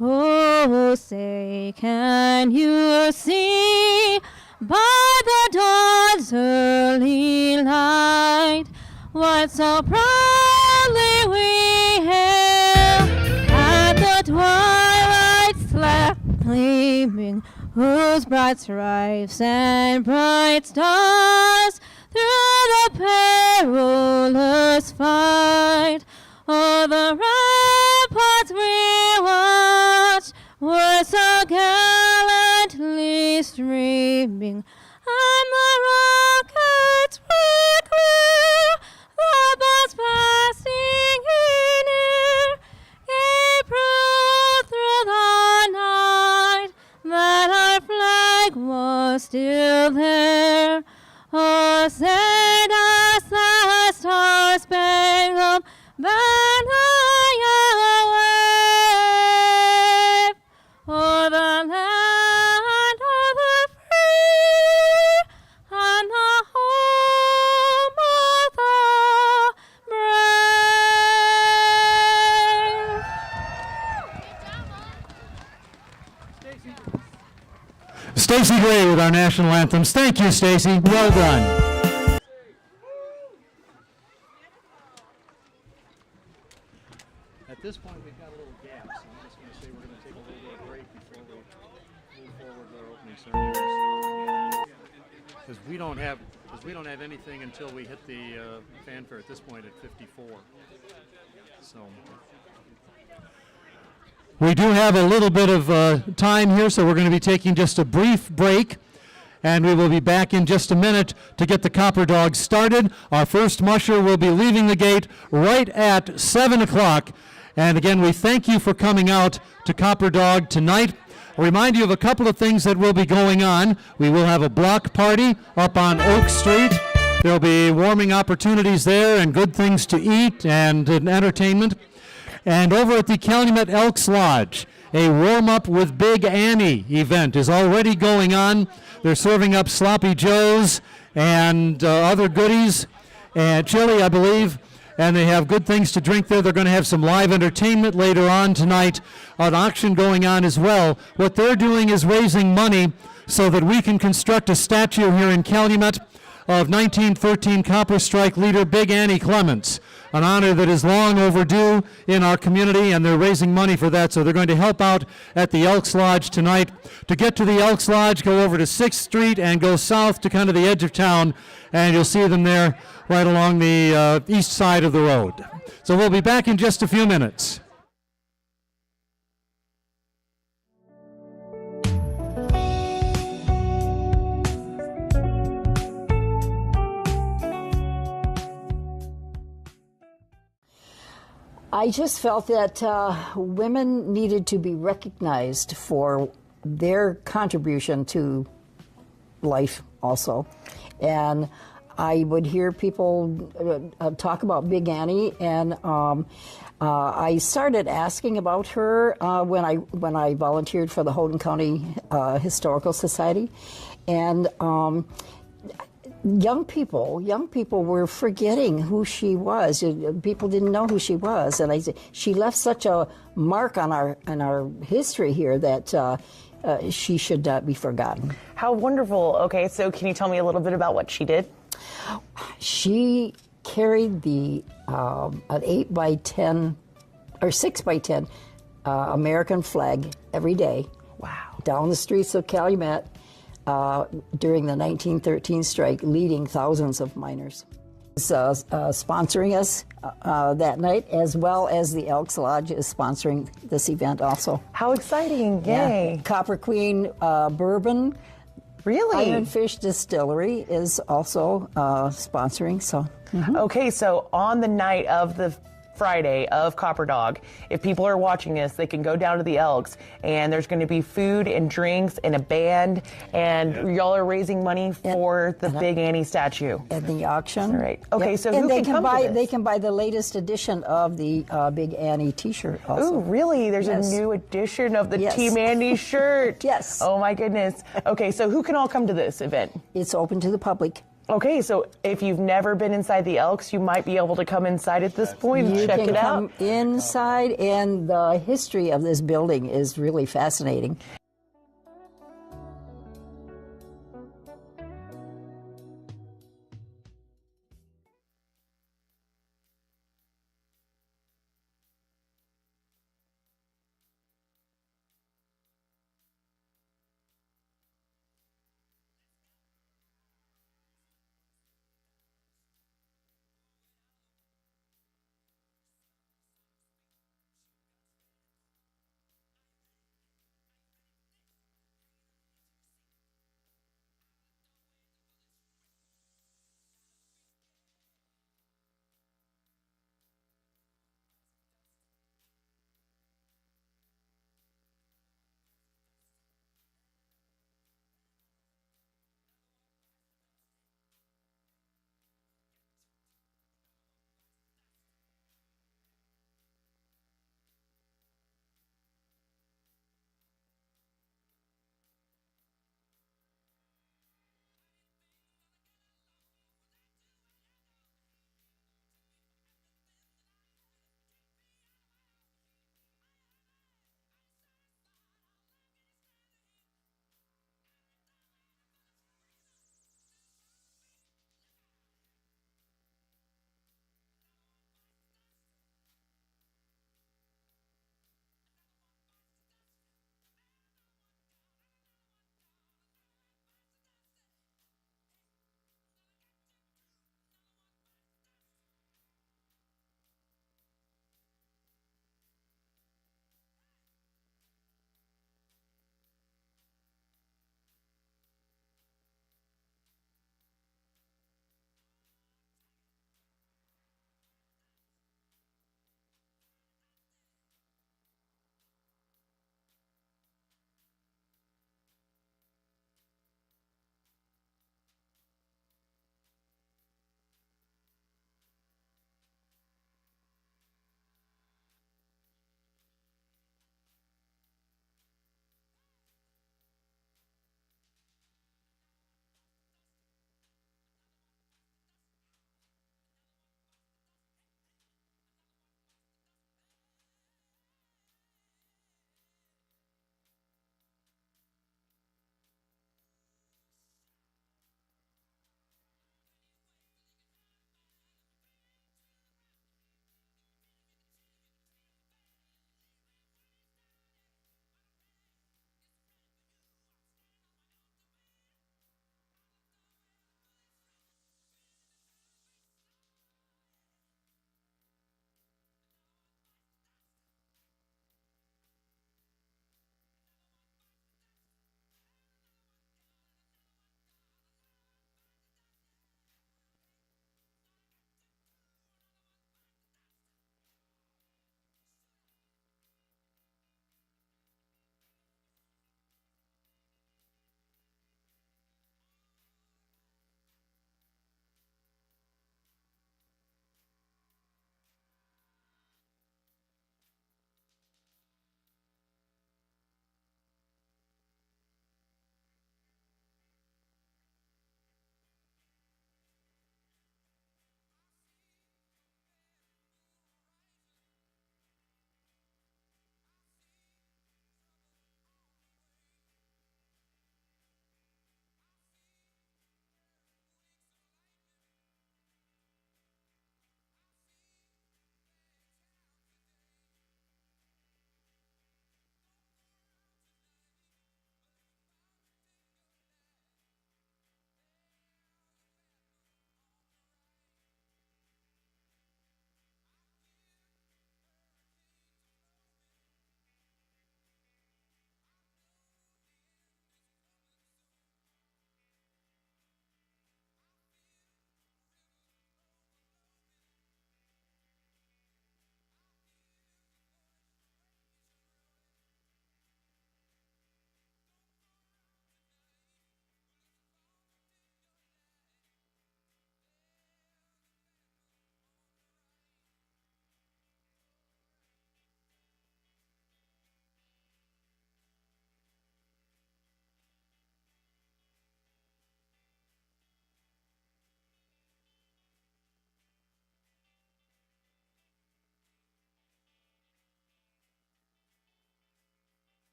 Oh, say, can you see by the dawn's early light what so proudly we hailed at the twilight's last gleaming, whose bright stripes and bright stars through the perilous fight o'er the ramparts we watched were so gallantly streaming, and the rockets were clear, the bombs passing in air, gave proof through the night that our flag was still there. Oh, send us the star-spangled banner wave o'er the land of the free and the home of the brave. Stacy Gray with our national anthems. Thank you, Stacy. Well done. At this point, we've got a little gap, so I'm just going to say we're going to take a little bit of break before we move forward with our opening ceremonies. Because we don't have anything until we hit the fanfare at this point at 54. So we do have a little bit of time here, so we're going to be taking just a brief break. And we will be back in just a minute to get the CopperDog started. Our first musher will be leaving the gate right at 7 o'clock. And again, we thank you for coming out to CopperDog tonight. I'll remind you of a couple of things that will be going on. We will have a block party up on Oak Street. There'll be warming opportunities there and good things to eat and entertainment. And over at the Calumet Elks Lodge, a warm-up with Big Annie event is already going on. They're serving up sloppy joes and other goodies and chili, I believe, and they have good things to drink there. They're going to have some live entertainment later on tonight, an auction going on as well. What they're doing is raising money so that we can construct a statue here in Calumet of 1913 Copper Strike leader Big Annie Clements, an honor that is long overdue in our community, and they're raising money for that, so they're going to help out at the Elks Lodge tonight. To get to the Elks Lodge, go over to 6th Street and go south to kind of the edge of town, and you'll see them there right along the east side of the road. So we'll be back in just a few minutes. I just felt that women needed to be recognized for their contribution to life also. And I would hear people talk about Big Annie, and I started asking about her when I volunteered for the Houghton County Historical Society. And young people were forgetting who she was. People didn't know who she was, and she left such a mark on our history here that she should not be forgotten. How wonderful. Okay, so can you tell me a little bit about what she did? She carried the an 8 by 10 or 6 by 10 American flag every day. Wow. Down the streets of Calumet. During the 1913 strike, leading thousands of miners. Sponsoring us that night, as well as the Elks Lodge is sponsoring this event also. How exciting, yay. Yeah. Copper Queen Bourbon. Really? Ironfish Distillery is also sponsoring, so. Okay, so on the night of the Friday of CopperDog, if people are watching this, they can go down to the Elks, and there's going to be food and drinks and a band, and y'all are raising money for the Big Annie statue. At the auction. All right. Okay, so and who they can come buy to this? They can buy the latest edition of the Big Annie T-shirt also. Oh, really? There's Yes. a new edition of the Yes. Team Andy shirt. Yes. Oh my goodness. Okay, so who can all come to this event? It's open to the public. Okay, so if you've never been inside the Elks, you might be able to come inside at this point and check it out. You can come inside, and the history of this building is really fascinating.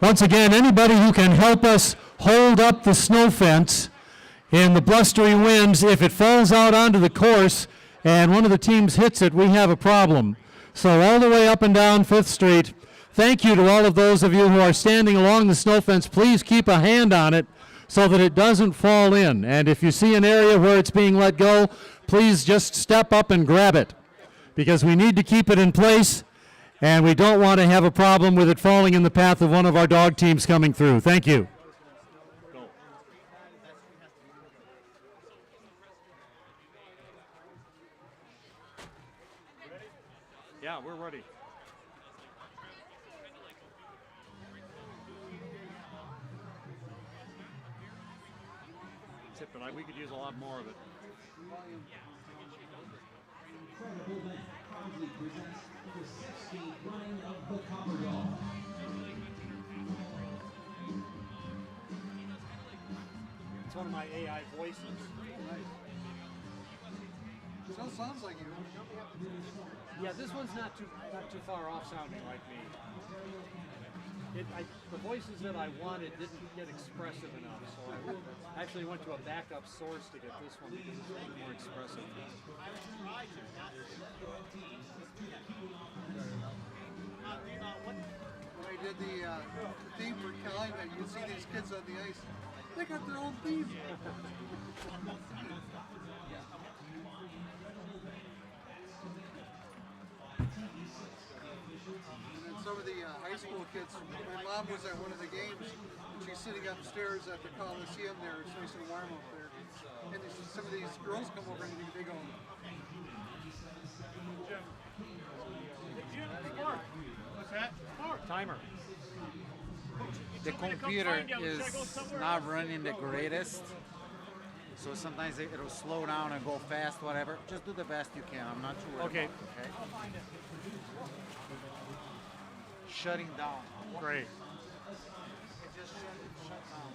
Once again, anybody who can help us hold up the snow fence in the blustery winds, if it falls out onto the course and one of the teams hits it, we have a problem. So all the way up and down 5th Street, thank you to all of those of you who are standing along the snow fence. Please keep a hand on it so that it doesn't fall in. And if you see an area where it's being let go, please just step up and grab it, because we need to keep it in place, and we don't want to have a problem with it falling in the path of one of our dog teams coming through. Thank you. Yeah, we're ready. Tip it. We could use a lot more of it. It's one of my AI voices. Still sounds like you. Yeah, this one's not too far off sounding like me. The voices that I wanted didn't get expressive enough, so I actually went to a backup source to get this one because it's a little more expressive. When I did the theme for Calumet, you'd see these kids on the ice. They got their own theme. Some of the high school kids, my mom was at one of the games, and she's sitting upstairs at the Coliseum there. It's nice and warm up there. And some of these girls come over and they go, what's that? Timer. The computer is not running the greatest. So sometimes it'll slow down and go fast, whatever. Just do the best you can. I'm not too worried Okay. about it, okay? Shutting down. Great. It just shut down.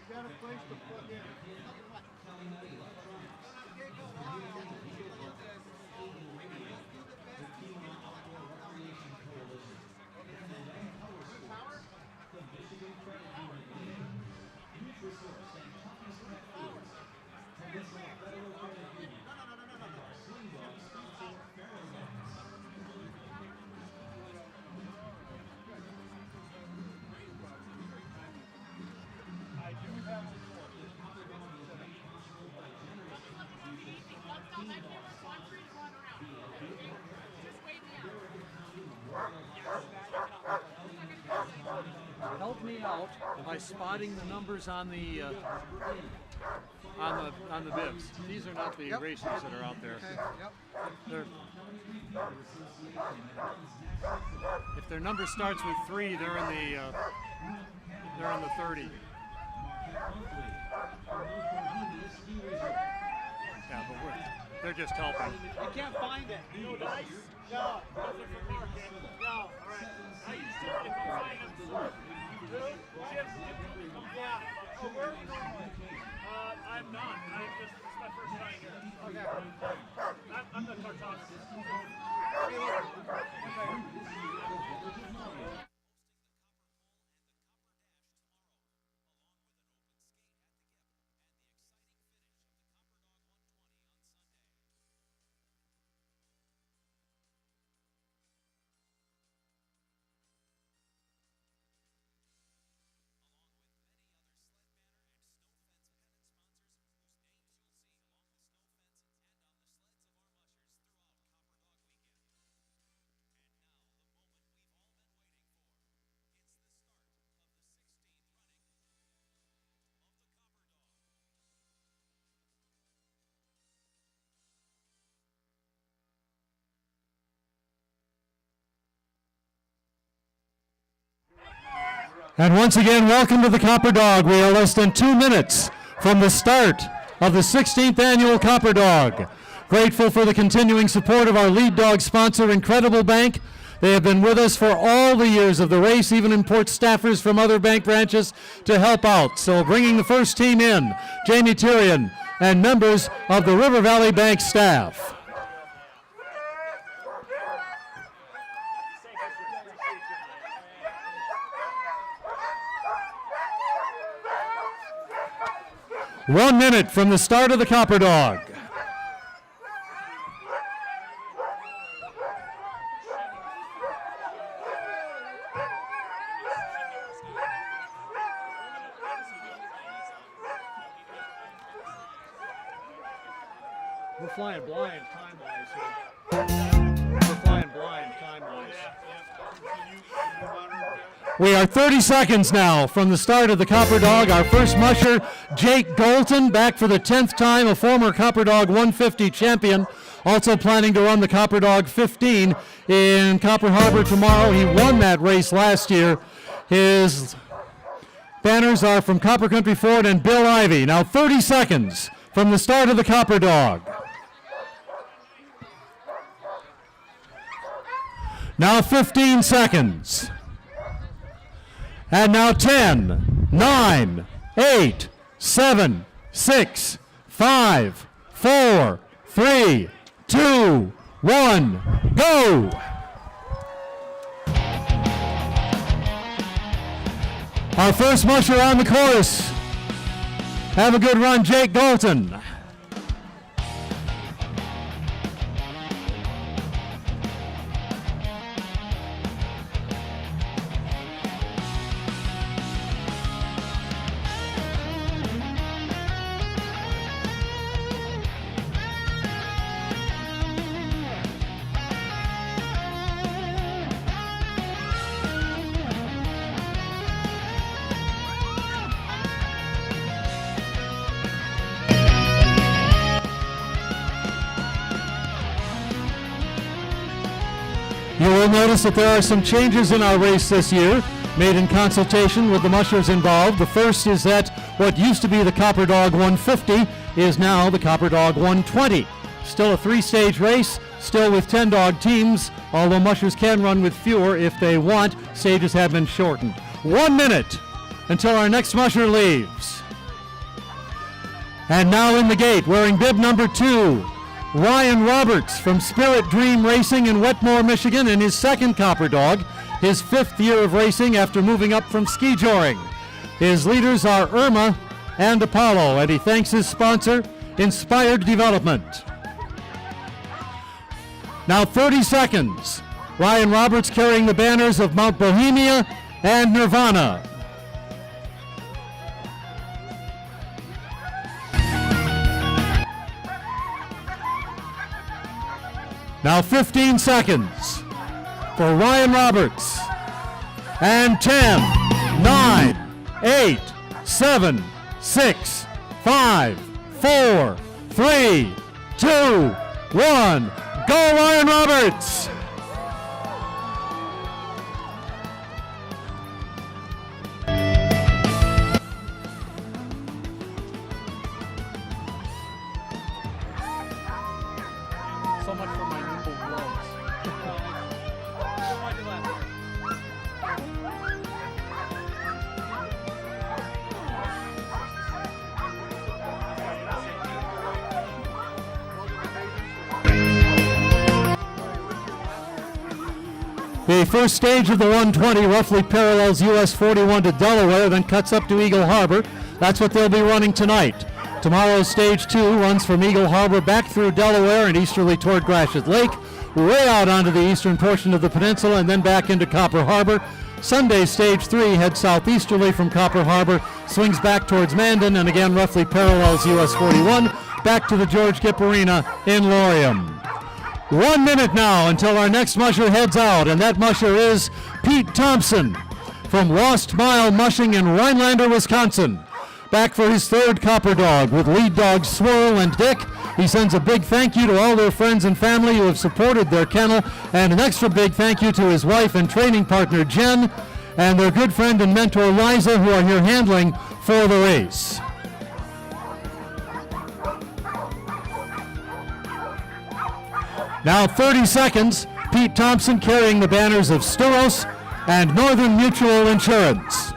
you got a place to plug in. Help me out by spotting the numbers on the bibs. These are not the racers that are out there. Yep. If their number starts with 3, they're in the 30. Yeah, but they're just helping. You can't find it. No dice? No. Nothing from Mark. No. All right. I used to if I'm finding them. Really? Chip. Yeah. Oh, where are you normally? I'm not. It's my first time here. Okay. I'm the cartographist. And once again, welcome to the CopperDog. We are less than 2 minutes from the start of the 16th annual CopperDog. Grateful for the continuing support of our lead dog sponsor, Incredible Bank, They have been with us for all the years of the race, even import staffers from other bank branches to help out. So bringing the first team in, Jamie Tyrion and members of the River Valley Bank staff. One minute from the start of the CopperDog. We're flying blind time-wise here. We're flying blind time-wise. We are 30 seconds now from the start of the CopperDog. Our first musher, Jake Golton, back for the 10th time, a former CopperDog 150 champion, also planning to run the CopperDog 15 in Copper Harbor tomorrow. He won that race last year. His banners are from Copper Country Ford and Bill Ivy. Now 30 seconds from the start of the CopperDog. Now 15 seconds. And now 10, 9, 8, 7, 6, 5, 4, 3, 2, 1, go! Our first musher on the course. Have a good run, Jake Golton. You will notice that there are some changes in our race this year, made in consultation with the mushers involved. The first is that what used to be the CopperDog 150 is now the CopperDog 120. Still a three-stage race, still with 10-dog teams, although mushers can run with fewer if they want. Stages have been shortened. 1 minute until our next musher leaves. And now in the gate, wearing bib number 2, Ryan Roberts from Spirit Dream Racing in Wetmore, Michigan, in his second CopperDog, his 5th year of racing after moving up from ski joring. His leaders are Irma and Apollo, and he thanks his sponsor, Inspired Development. Now 30 seconds. Ryan Roberts carrying the banners of Mount Bohemia and Nirvana. Now 15 seconds for Ryan Roberts. And 10, 9, 8, 7, 6, 5, 4, 3, 2, 1. Go Ryan Roberts! So much for my nimble gloves. The first stage of the 120 roughly parallels US 41 to Delaware, then cuts up to Eagle Harbor. That's what they'll be running tonight. Tomorrow's stage 2 runs from Eagle Harbor back through Delaware and easterly toward Gratiot Lake, way out onto the eastern portion of the peninsula, and then back into Copper Harbor. Sunday's stage 3 heads southeasterly from Copper Harbor, swings back towards Mandan, and again roughly parallels US 41 back to the George Gipp Arena in Laurium. 1 minute now until our next musher heads out, and that musher is Pete Thompson from Lost Mile Mushing in Rhinelander, Wisconsin. Back for his 3rd CopperDog with lead dogs Swirl and Dick. He sends a big thank you to all their friends and family who have supported their kennel, and an extra big thank you to his wife and training partner Jen, and their good friend and mentor Liza, who are here handling for the race. Now 30 seconds. Pete Thompson carrying the banners of Sturos and Northern Mutual Insurance.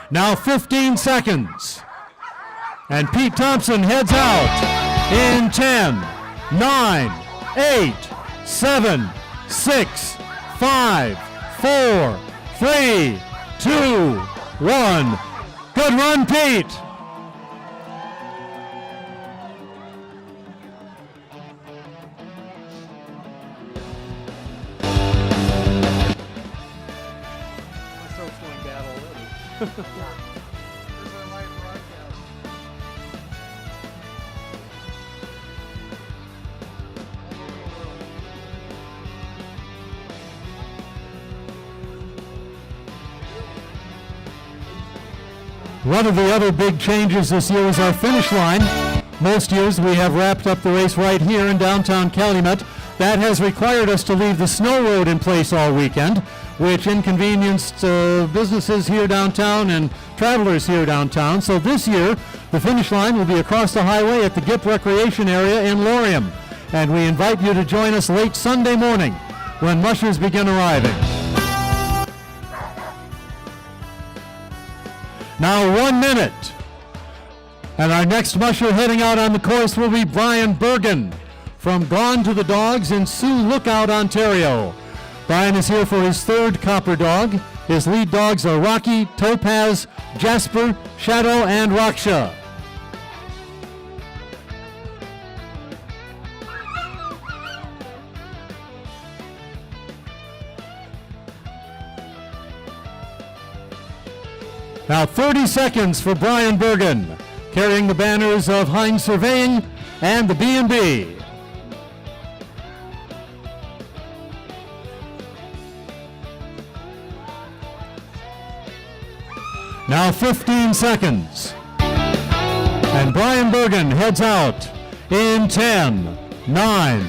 Now 15 seconds. And Pete Thompson heads out in 10, 9, 8, 7, 6, 5, 4, 3, 2, 1. Good run, Pete. One of the other big changes this year is our finish line. Most years we have wrapped up the race right here in downtown Calumet. That has required us to leave the snow road in place all weekend, which inconvenienced businesses here downtown and travelers here downtown. So this year, the finish line will be across the highway at the GIP Recreation Area in Laurium. And we invite you to join us late Sunday morning when mushers begin arriving. Now 1 minute. And our next musher heading out on the course will be Brian Bergen from Gone to the Dogs in Sioux Lookout, Ontario. Brian is here for his third CopperDog. His lead dogs are Rocky, Topaz, Jasper, Shadow, and Raksha. Now 30 seconds for Brian Bergen, carrying the banners of Heinz Surveying and the B&B. Now 15 seconds. And Brian Bergen heads out in 10, 9,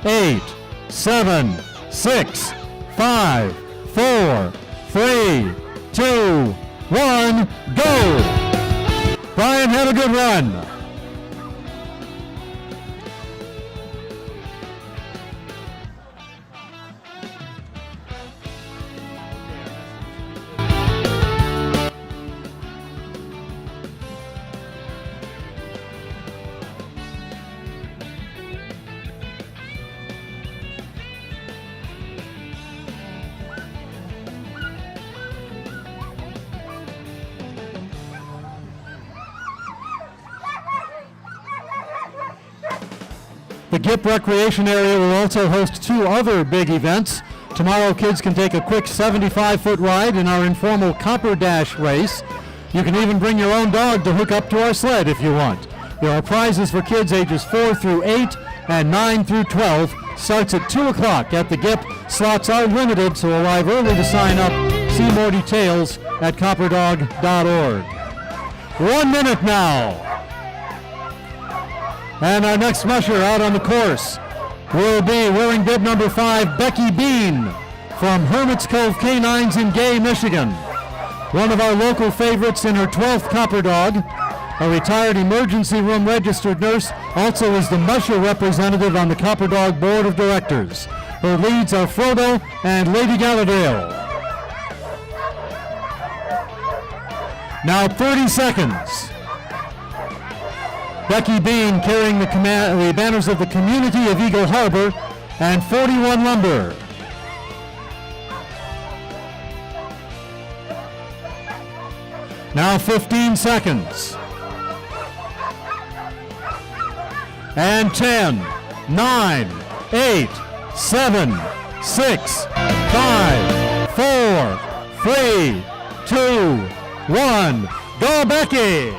8, 7, 6, 5, 4, 3, 2, 1, go! Brian had a good run. The GIP Recreation Area will also host 2 other big events. Tomorrow, kids can take a quick 75-foot ride in our informal Copper Dash race. You can even bring your own dog to hook up to our sled if you want. There are prizes for kids ages 4 through 8 and 9 through 12. Starts at 2 o'clock at the GIP. Slots are limited, so arrive early to sign up. See more details at copperdog.org. 1 minute now. And our next musher out on the course will be wearing bib number 5, Becky Bean from Hermit's Cove Canines in Gay, Michigan. One of our local favorites in her 12th CopperDog. A retired emergency room registered nurse, also is the musher representative on the CopperDog Board of Directors. Her leads are Frodo and Lady Galadriel. Now 30 seconds. Becky Bean carrying the banners of the community of Eagle Harbor and 41 Lumber. Now 15 seconds. And 10, 9, 8, 7, 6, 5, 4, 3, 2, 1. Go Becky!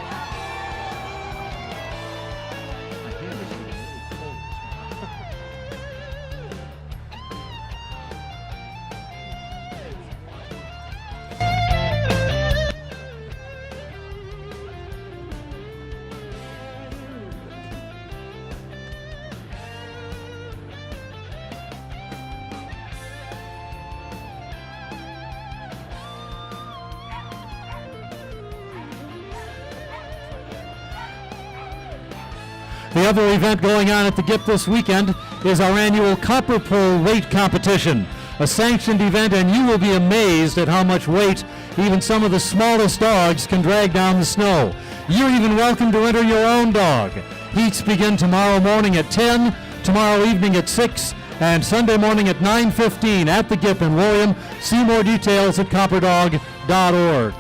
The other event going on at the GIP this weekend is our annual Copper Pole Weight Competition, a sanctioned event, and you will be amazed at how much weight even some of the smallest dogs can drag down the snow. You're even welcome to enter your own dog. Heats begin tomorrow morning at 10, tomorrow evening at 6, and Sunday morning at 9:15 at the GIP in William. See more details at copperdog.org.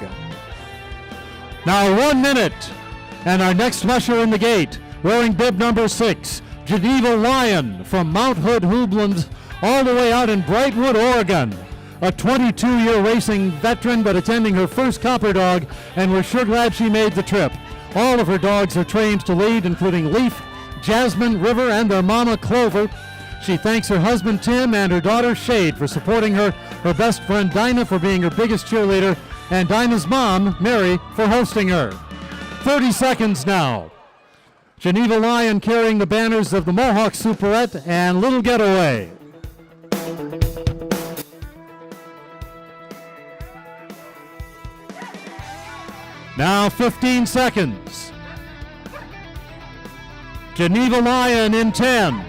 Now 1 minute, and our next musher in the gate, wearing bib number 6, Geneva Lion from Mount Hood, Hoobland, all the way out in Brightwood, Oregon. A 22-year racing veteran, but attending her first CopperDog, and we're sure glad she made the trip. All of her dogs are trained to lead, including Leaf, Jasmine, River, and their mama, Clover. She thanks her husband, Tim, and her daughter, Shade, for supporting her, her best friend, Dinah, for being her biggest cheerleader, and Dinah's mom, Mary, for hosting her. 30 seconds now. Geneva Lion carrying the banners of the Mohawk Superette and Little Getaway. Now 15 seconds. Geneva Lion in 10,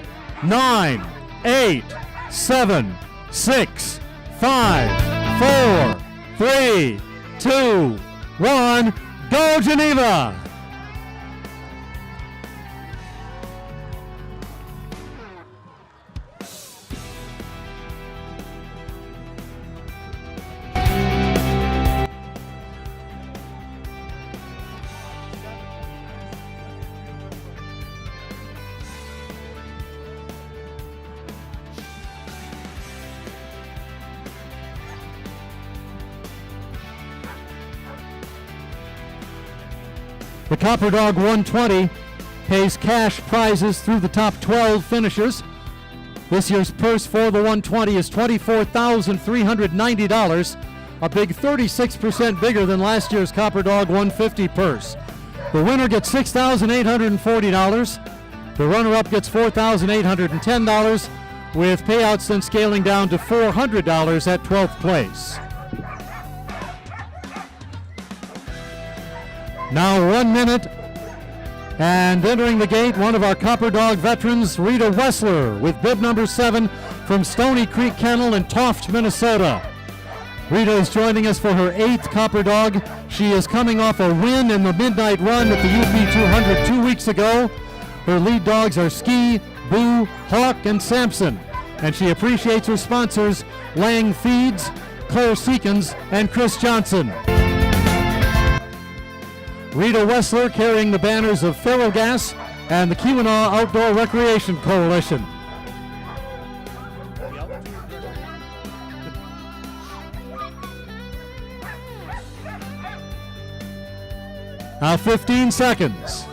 9, 8, 7, 6, 5, 4, 3, 2, 1. Go Geneva! The CopperDog 120 pays cash prizes through the top 12 finishers. This year's purse for the 120 is $24,390, a big 36% bigger than last year's CopperDog 150 purse. The winner gets $6,840. The runner-up gets $4,810, with payouts then scaling down to $400 at 12th place. Now 1 minute, and entering the gate, one of our CopperDog veterans, Rita Wessler, with bib number 7 from Stony Creek Kennel in Toft, Minnesota. Rita is joining us for her 8th CopperDog. She is coming off a win in the Midnight Run at the UP 200 2 weeks ago. Her lead dogs are Ski, Boo, Hawk, and Samson, and she appreciates her sponsors, Lang Feeds, Claire Seekins, and Chris Johnson. Rita Wessler carrying the banners of Ferrogas and the Keweenaw Outdoor Recreation Coalition. Now 15 seconds.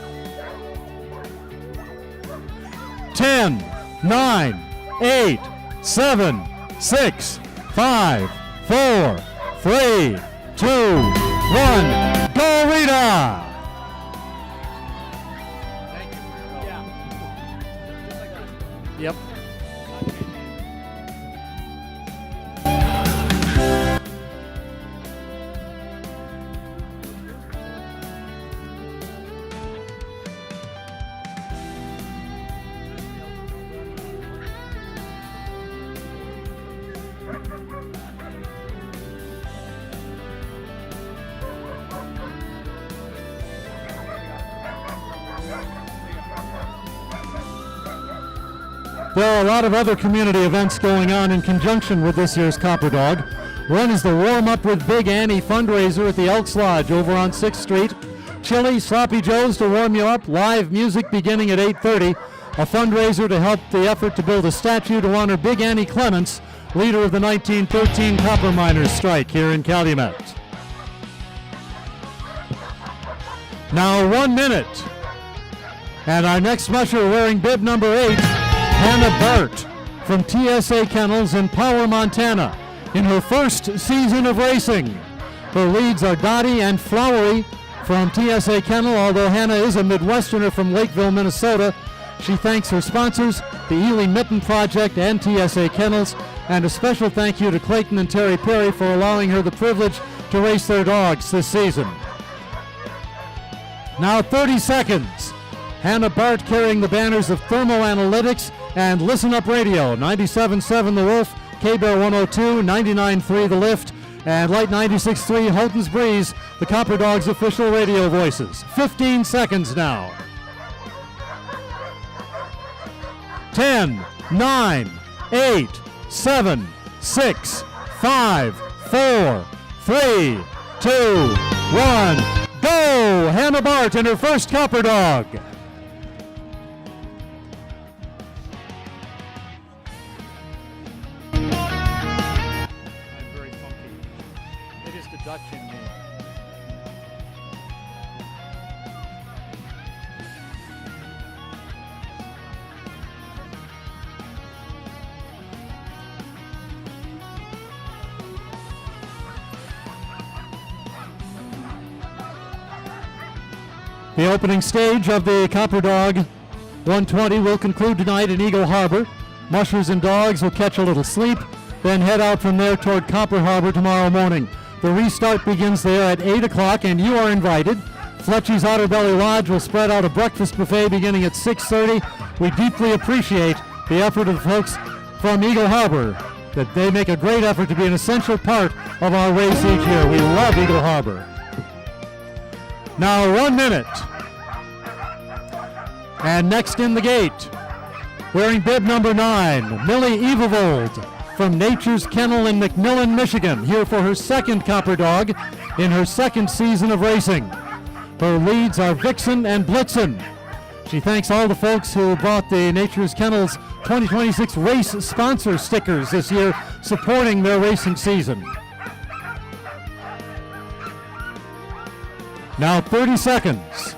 10, 9, 8, 7, 6, 5, 4, 3, 2, 1. Go Rita! Yep. There are a lot of other community events going on in conjunction with this year's CopperDog. One is the Warm Up with Big Annie fundraiser at the Elks Lodge over on 6th Street. Chili, Sloppy Joe's to warm you up, live music beginning at 8:30. A fundraiser to help the effort to build a statue to honor Big Annie Clements, leader of the 1913 copper miners' strike here in Calumet. Now 1 minute. And our next musher wearing bib number 8, Hannah Bart from TSA Kennels in Power, Montana, in her first season of racing. Her leads are Dottie and Flowery from TSA Kennel. Although Hannah is a Midwesterner from Lakeville, Minnesota, she thanks her sponsors, the Ely Mitten Project and TSA Kennels, and a special thank you to Clayton and Terry Perry for allowing her the privilege to race their dogs this season. Now 30 seconds. Hannah Bart carrying the banners of Thermo Analytics and Listen Up Radio, 97.7 The Wolf, K-Bear 102, 99.3 The Lift, and Light 96.3 Houghton's Breeze, the CopperDog's official radio voices. 15 seconds now. 10, 9, 8, 7, 6, 5, 4, 3, 2, 1. Go! Hannah Bart in her first CopperDog. I'm very funky. It is the Dutch in me. The opening stage of the CopperDog 120 will conclude tonight in Eagle Harbor. Mushers and dogs will catch a little sleep, then head out from there toward Copper Harbor tomorrow morning. The restart begins there at 8 o'clock, and you are invited. Fletchy's Otterbelly Lodge will spread out a breakfast buffet beginning at 6:30. We deeply appreciate the effort of the folks from Eagle Harbor, that they make a great effort to be an essential part of our race each year. We love Eagle Harbor. Now 1 minute. And next in the gate, wearing bib number 9, Millie Evevold from Nature's Kennel in McMillan, Michigan, here for her second CopperDog in her second season of racing. Her leads are Vixen and Blitzen. She thanks all the folks who bought the Nature's Kennel's 2026 race sponsor stickers this year, supporting their racing season. Now 30 seconds.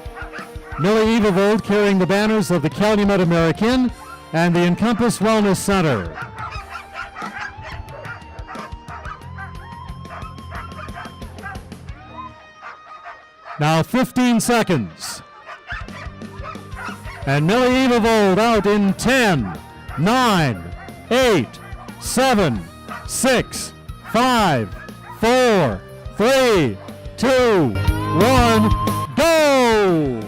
Millie Evevold carrying the banners of the Calumet American and the Encompass Wellness Center. Now 15 seconds. And Millie Evevold out in 10, 9, 8, 7, 6, 5, 4, 3, 2, 1, go!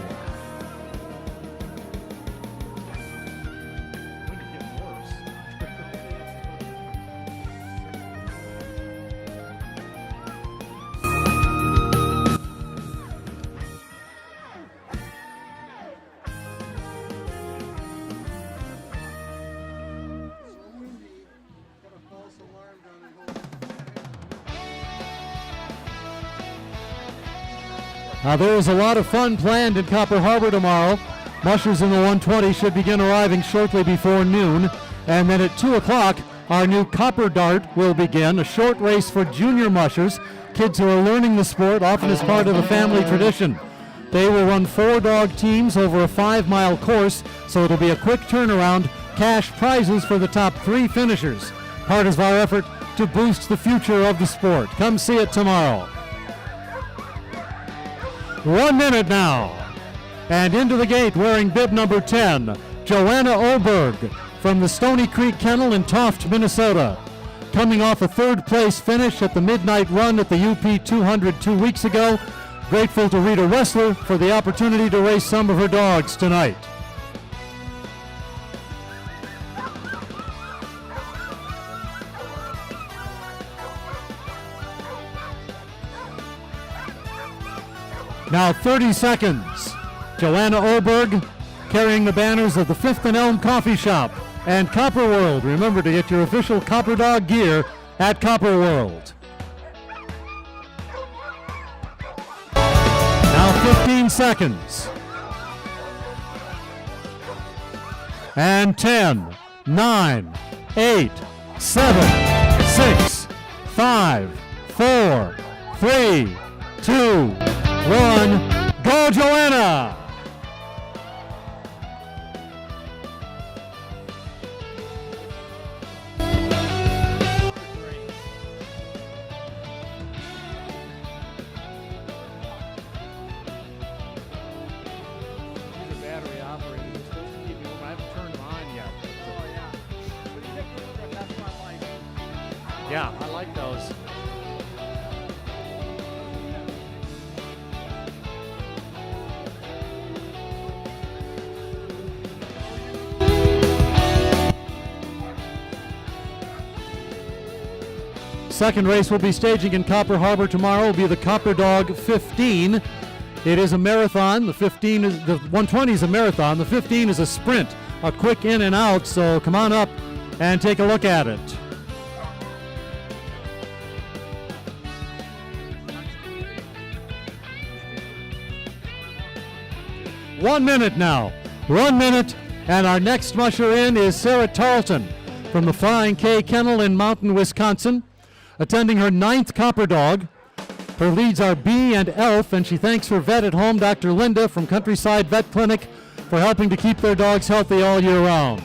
Now there is a lot of fun planned in Copper Harbor tomorrow. Mushers in the 120 should begin arriving shortly before noon. And then at 2 o'clock, our new Copper Dart will begin, a short race for junior mushers, kids who are learning the sport, often as part of a family tradition. They will run 4 dog teams over a 5-mile course, so it'll be a quick turnaround, cash prizes for the top 3 finishers. Part of our effort to boost the future of the sport. Come see it tomorrow. 1 minute now. And into the gate wearing bib number 10, Joanna Oberg from the Stony Creek Kennel in Toft, Minnesota. Coming off a 3rd place finish at the midnight run at the UP 200 2 weeks ago. Grateful to Rita Wessler for the opportunity to race some of her dogs tonight. Now 30 seconds. Joanna Oberg carrying the banners of the Fifth and Elm Coffee Shop and Copper World. Remember to get your official CopperDog gear at Copper World. Now 15 seconds. And 10, 9, 8, 7, 6, 5, 4, 3, 2, 1, go Joanna! Battery operated. They're supposed to keep you warm. I haven't turned them on yet. Oh yeah. But you pick one, that's what I like. Yeah, I like those. Second race we'll be staging in Copper Harbor tomorrow will be the CopperDog 15. It is a marathon. The 120 is a marathon. The 15 is a sprint, a quick in and out. So come on up and take a look at it. One minute now. 1 minute. And our next musher in is Sarah Tarleton from the Flying K Kennel in Mountain, Wisconsin, attending her 9th CopperDog. Her leads are Bee and Elf, and she thanks her vet at home, Dr. Linda from Countryside Vet Clinic, for helping to keep their dogs healthy all year round.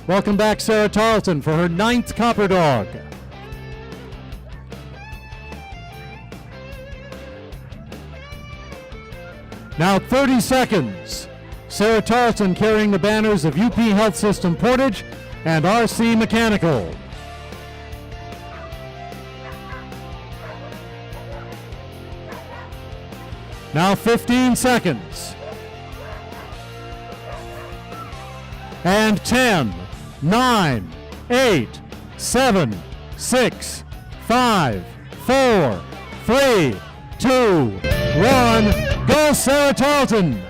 Welcome back, Sarah Tarleton, for her 9th CopperDog. Now 30 seconds. Sarah Tarleton carrying the banners of UP Health System Portage and RC Mechanical. Now 15 seconds. And 10, 9, 8, 7, 6, 5, 4, 3, 2, 1. Go Sarah Tarleton!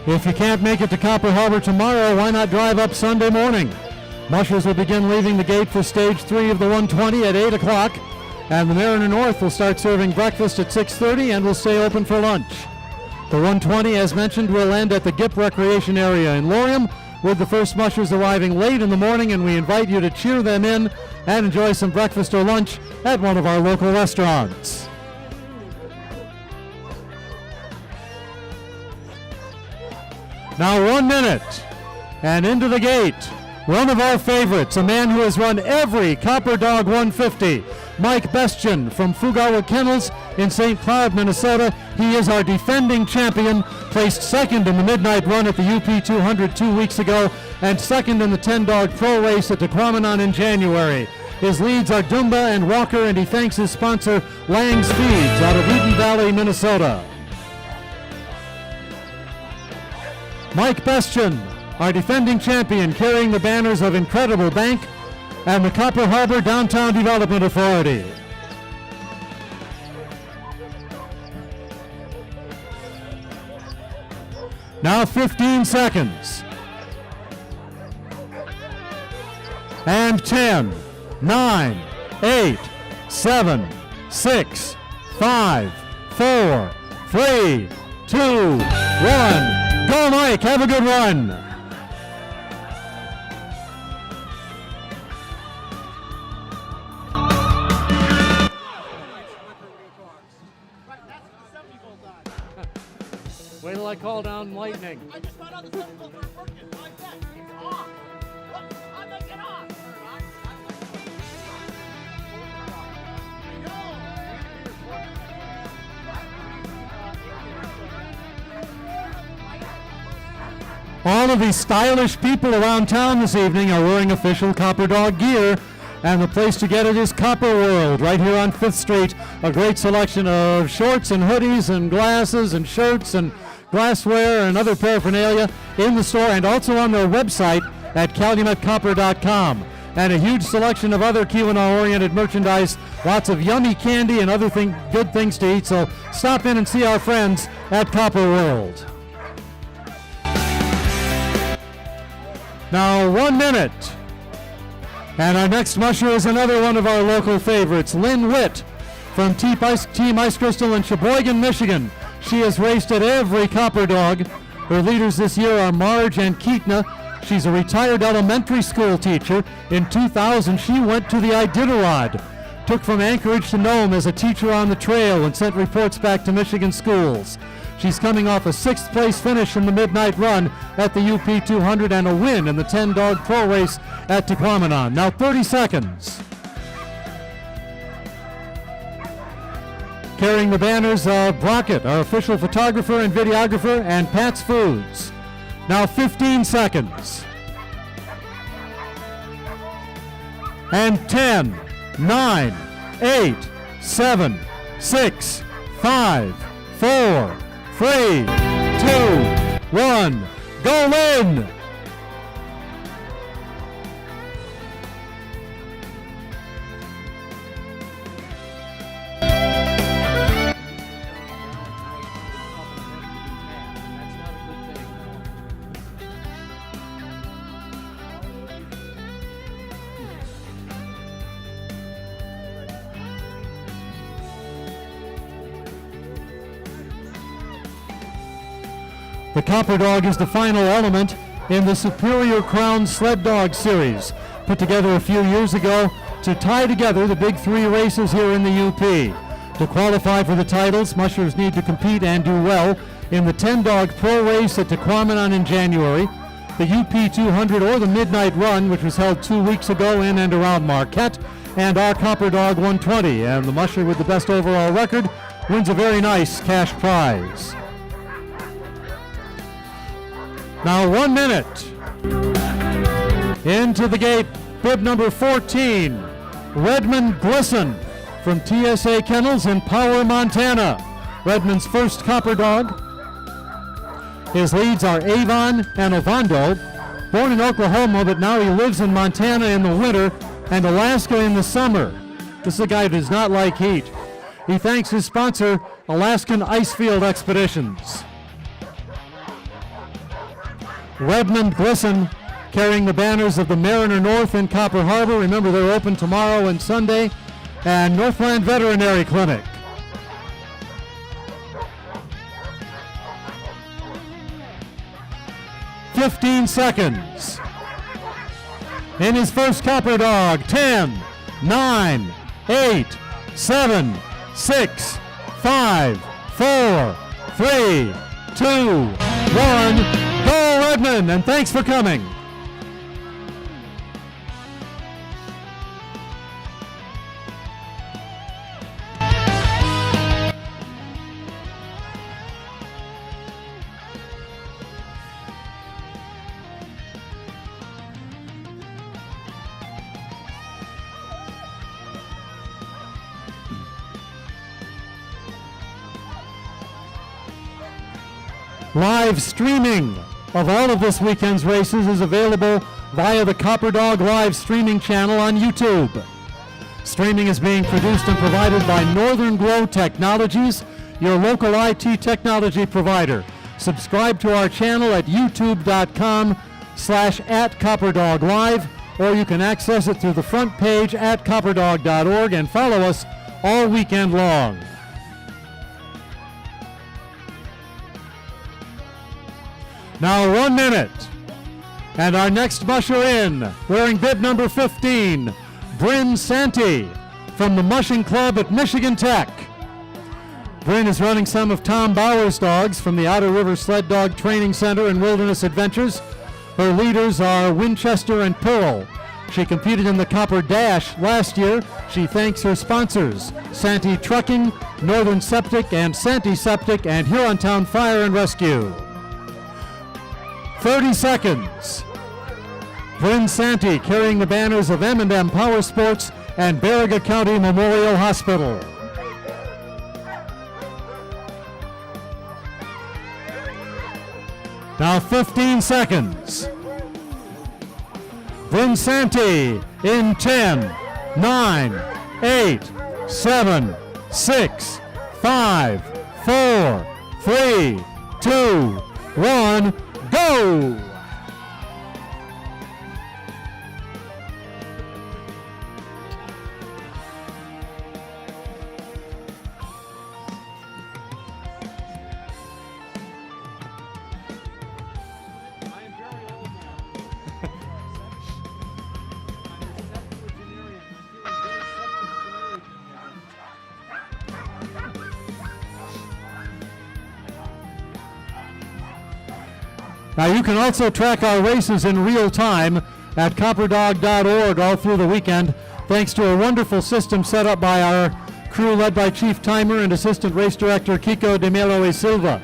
If you can't make it to Copper Harbor tomorrow, why not drive up Sunday morning? Mushers will begin leaving the gate for stage 3 of the 120 at 8 o'clock, and the Mariner North will start serving breakfast at 6:30 and will stay open for lunch. The 120, as mentioned, will end at the GIP Recreation Area in Laurium, with the first mushers arriving late in the morning, and we invite you to cheer them in and enjoy some breakfast or lunch at one of our local restaurants. Now 1 minute, and into the gate, one of our favorites, a man who has run every CopperDog 150, Mike Bestian from Fugawa Kennels in St. Cloud, Minnesota. He is our defending champion, placed second in the midnight run at the UP 200 2 weeks ago, and second in the 10-dog pro race at Keweenaw in January. His leads are Dumba and Walker, and he thanks his sponsor, Lang's Feeds, out of Eden Valley, Minnesota. Mike Bestian, our defending champion, carrying the banners of Incredible Bank and the Copper Harbor Downtown Development Authority. Now 15 seconds. And 10, 9, 8, 7, 6, 5, 4, 3, 2, 1. Go, Mike. Have a good run. Wait till I call down lightning. I just found out the 7 volts aren't working. My back is off. Look, I'm gonna get off. All of these stylish people around town this evening are wearing official CopperDog gear, and the place to get it is Copper World, right here on 5th Street. A great selection of shorts and hoodies and glasses and shirts and glassware and other paraphernalia in the store, and also on their website at calumetcopper.com. And a huge selection of other Keweenaw-oriented merchandise, lots of yummy candy and other good things to eat. So stop in and see our friends at Copper World. Now 1 minute. And our next musher is another one of our local favorites, Lynn Witt from Team Ice Crystal in Sheboygan, Michigan. She has raced at every CopperDog. Her leaders this year are Marge and Keetna. She's a retired elementary school teacher. In 2000, she went to the Iditarod, took from Anchorage to Nome as a teacher on the trail, and sent reports back to Michigan schools. She's coming off a 6th place finish in the midnight run at the UP 200 and a win in the 10-dog pro race at Keweenaw. Now 30 seconds. carrying the banners of Brockett, our official photographer and videographer, and Pat's Foods. Now 15 seconds. And 10, 9, 8, 7, 6, 5, 4, 3, 2, 1. Go Lynn! The CopperDog is the final element in the Superior Crown Sled Dog Series, put together a few years ago to tie together the big three races here in the UP. To qualify for the titles, mushers need to compete and do well in the 10-dog pro race at Tequamanon in January, the UP 200 or the Midnight Run, which was held 2 weeks ago in and around Marquette, and our CopperDog 120. And the musher with the best overall record wins a very nice cash prize. Now 1 minute. Into the gate, bib number 14, Redmond Glisson from TSA Kennels in Power, Montana. Redmond's first CopperDog. His leads are Avon and Ovando. Born in Oklahoma, but now he lives in Montana in the winter and Alaska in the summer. This is a guy who does not like heat. He thanks his sponsor, Alaskan Icefield Expeditions. Redmond Glisson carrying the banners of the Mariner North in Copper Harbor. Remember, they're open tomorrow and Sunday. And Northland Veterinary Clinic. "15 seconds. In his first CopperDog, 10, 9, 8, 7, 6, 5, 4, 3, 2, 1. Go Redmond, and thanks for coming. Live streaming of all of this weekend's races is available via the CopperDog live streaming channel on YouTube. Streaming is being produced and provided by Northern Glow Technologies, your local IT technology provider. Subscribe to our channel at youtube.com/@CopperDogLive, or you can access it through the front page at copperdog.org and follow us all weekend long. Now 1 minute. And our next musher in, wearing bib number 15, Bryn Santee from the Mushing Club at Michigan Tech. Bryn is running some of Tom Bauer's dogs from the Outer River Sled Dog Training Center and Wilderness Adventures. Her leaders are Winchester and Pearl. She competed in the Copper Dash last year. She thanks her sponsors, Santee Trucking, Northern Septic, and Santee Septic, and Hurontown Fire and Rescue. 30 seconds. Bryn Santee carrying the banners of M&M Power Sports and Baraga County Memorial Hospital. Now 15 seconds. Bryn Santee in 10, 9, 8, 7, 6, 5, 4, 3, 2, 1, go! Now you can also track our races in real time at copperdog.org all through the weekend, thanks to a wonderful system set up by our crew led by Chief Timer and Assistant Race Director Kiko de Melo e Silva.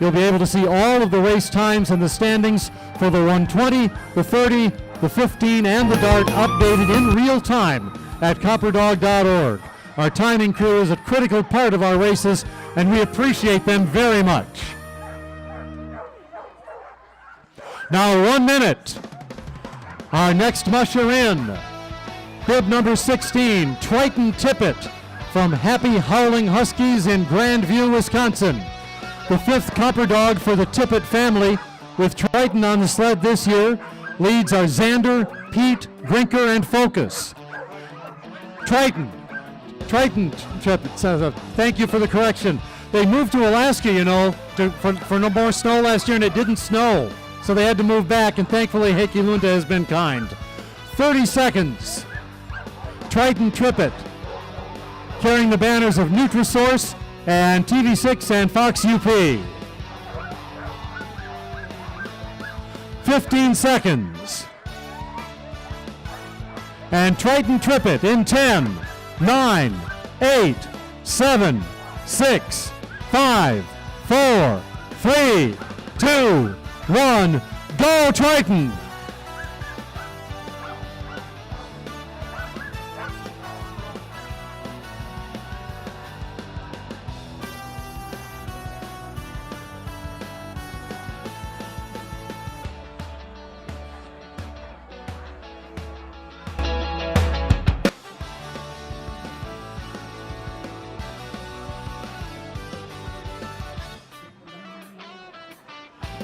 You'll be able to see all of the race times and the standings for the 120, the 30, the 15, and the dart updated in real time at CopperDog.org. Our timing crew is a critical part of our races, and we appreciate them very much. Now 1 minute. Our next musher in, bib number 16, Triton Tippett from Happy Howling Huskies in Grandview, Wisconsin. The fifth CopperDog for the Tippett family, with Triton on the sled this year. Leads are Xander, Pete, Grinker, and Focus. Triton Tippett, thank you for the correction. They moved to Alaska, you know, for no more snow last year, and it didn't snow. So they had to move back, and thankfully Heikki Lunta has been kind. 30 seconds. Triton Tippett, carrying the banners of Nutrisource and TV6 and Fox UP. 15 seconds. And Triton Tippett in 10, 9, 8, 7, 6, 5, 4, 3, 2, 1, go Triton!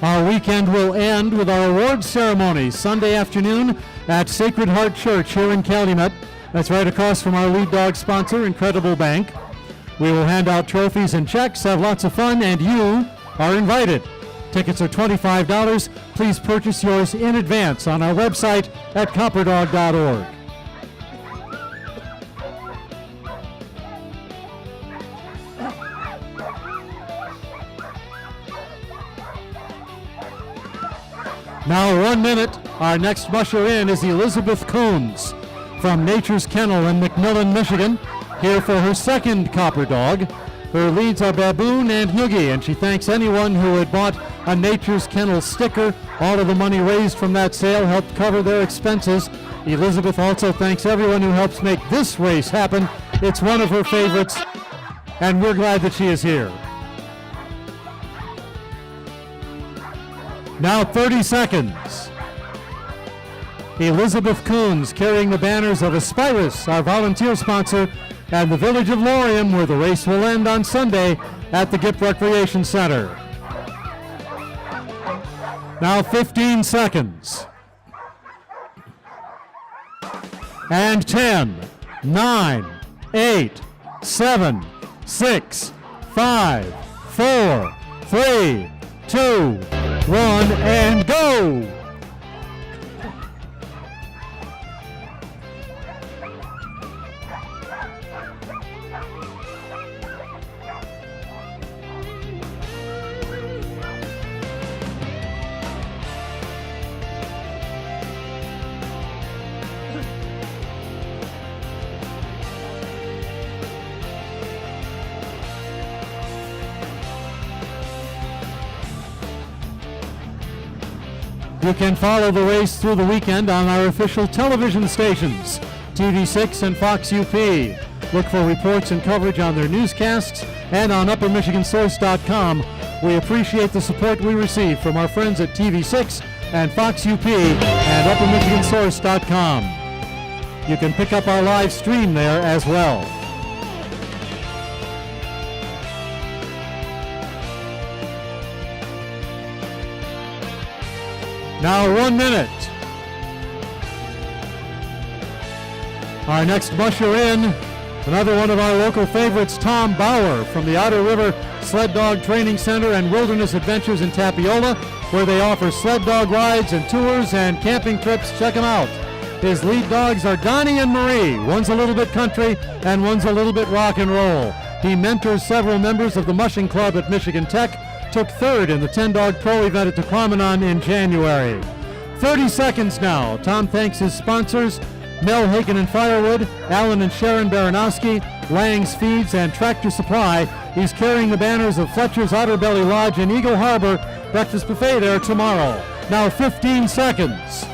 Our weekend will end with our awards ceremony Sunday afternoon at Sacred Heart Church here in Calumet. That's right across from our lead dog sponsor, Incredible Bank. We will hand out trophies and checks, have lots of fun, and you are invited. Tickets are $25. Please purchase yours in advance on our website at CopperDog.org. Now 1 minute. Our next musher in is Elizabeth Coons from Nature's Kennel in McMillan, Michigan, here for her second CopperDog. Her leads are Baboon and Noogie, and she thanks anyone who had bought a Nature's Kennel sticker. All of the money raised from that sale helped cover their expenses. Elizabeth also thanks everyone who helps make this race happen. It's one of her favorites, and we're glad that she is here. Now 30 seconds. Elizabeth Coons carrying the banners of Aspirus, our volunteer sponsor, and the village of Laurium, where the race will end on Sunday at the Gipp Recreation Center. Now 15 seconds. And 10, 9, 8, 7, 6, 5, 4, 3, 2, 1, and go! You can follow the race through the weekend on our official television stations, TV6 and Fox UP. Look for reports and coverage on their newscasts and on UpperMichiganSource.com. We appreciate the support we receive from our friends at TV6 and Fox UP and UpperMichiganSource.com. You can pick up our live stream there as well. Now 1 minute. Our next musher in, another one of our local favorites, Tom Bauer from the Otter River Sled Dog Training Center and Wilderness Adventures in Tapiola, where they offer sled dog rides and tours and camping trips. Check him out. His lead dogs are Donnie and Marie. One's a little bit country and one's a little bit rock and roll. He mentors several members of the Mushing Club at Michigan Tech. Took third in the 10-Dog Pro event at Tequamanon in January. 30 seconds now. Tom thanks his sponsors, Mel Hagen and Firewood, Alan and Sharon Baranowski, Lang's Feeds, and Tractor Supply. He's carrying the banners of Fletcher's Otterbelly Lodge in Eagle Harbor Breakfast Buffet there tomorrow. Now 15 seconds.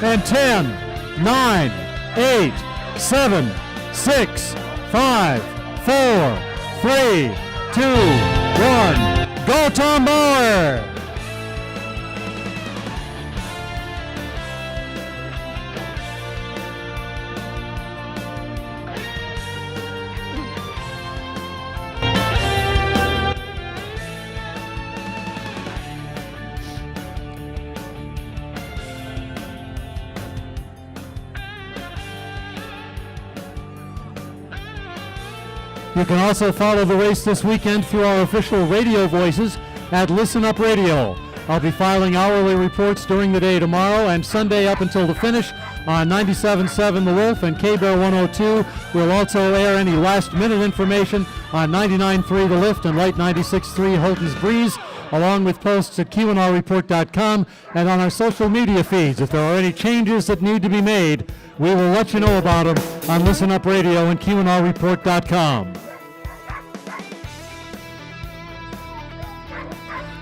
And 10, 9, 8, 7, 6, 5, 4, 3, 2, 1. Go Tom Bauer! You can also follow the race this weekend through our official radio voices at Listen Up Radio. I'll be filing hourly reports during the day tomorrow and Sunday up until the finish on 97.7 The Wolf and K-Bear 102. We'll also air any last-minute information on 99.3 The Lift and Light 96.3 Houghton's Breeze, along with posts at KeweenawReport.com and on our social media feeds. If there are any changes that need to be made, we will let you know about them on Listen Up Radio and KeweenawReport.com.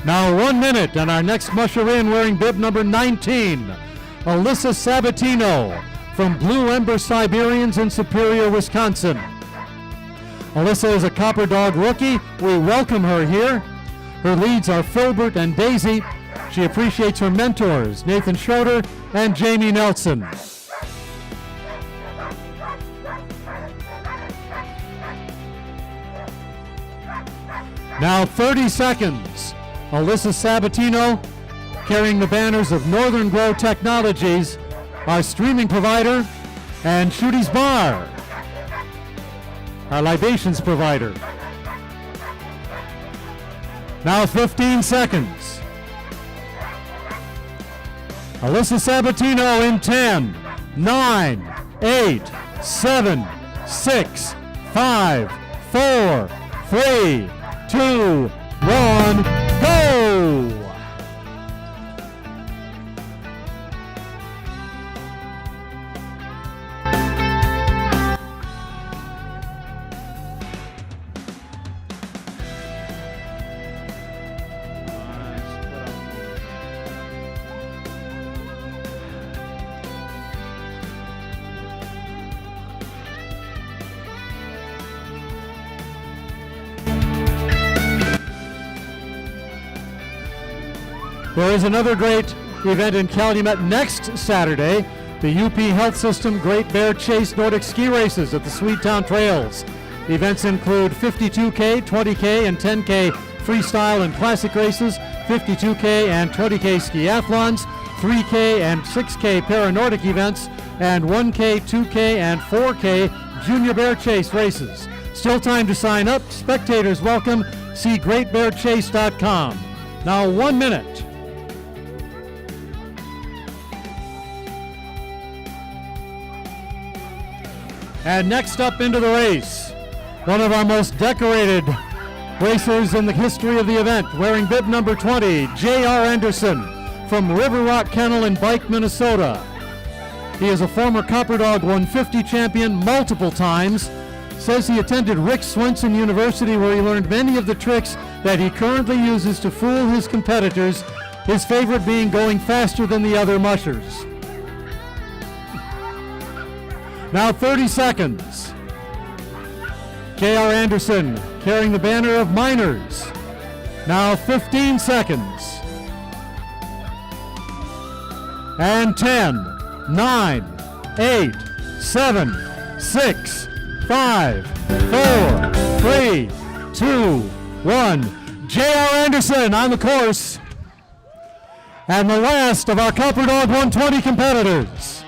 Now 1 minute, and our next musher in wearing bib number 19, Alyssa Sabatino from Blue Ember Siberians in Superior, Wisconsin. Alyssa is a CopperDog rookie. We welcome her here. Her leads are Filbert and Daisy. She appreciates her mentors, Nathan Schroeder and Jamie Nelson. Now 30 seconds. Alyssa Sabatino carrying the banners of Northern Grow Technologies, our streaming provider, and Shooty's Bar, our libations provider. Now 15 seconds. Alyssa Sabatino in 10, 9, 8, 7, 6, 5, 4, 3, 2, 1, go! There is another great event in Calumet next Saturday, the UP Health System Great Bear Chase Nordic Ski Races at the Swedetown Trails. The events include 52K, 20K, and 10K freestyle and classic races, 52K and 20K skiathlons, 3K and 6K paranordic events, and 1K, 2K, and 4K junior bear chase races. Still time to sign up. Spectators welcome. See greatbearchase.com. Now 1 minute. And next up into the race, one of our most decorated racers in the history of the event, wearing bib number 20, J.R. Anderson from River Rock Kennel in Bike, Minnesota. He is a former CopperDog 150 champion multiple times. Says he attended Rick Swenson University, where he learned many of the tricks that he currently uses to fool his competitors, his favorite being going faster than the other mushers. Now 30 seconds. J.R. Anderson carrying the banner of Miners. Now 15 seconds. And 10, 9, 8, 7, 6, 5, 4, 3, 2, 1. J.R. Anderson on the course. And the last of our CopperDog 120 competitors.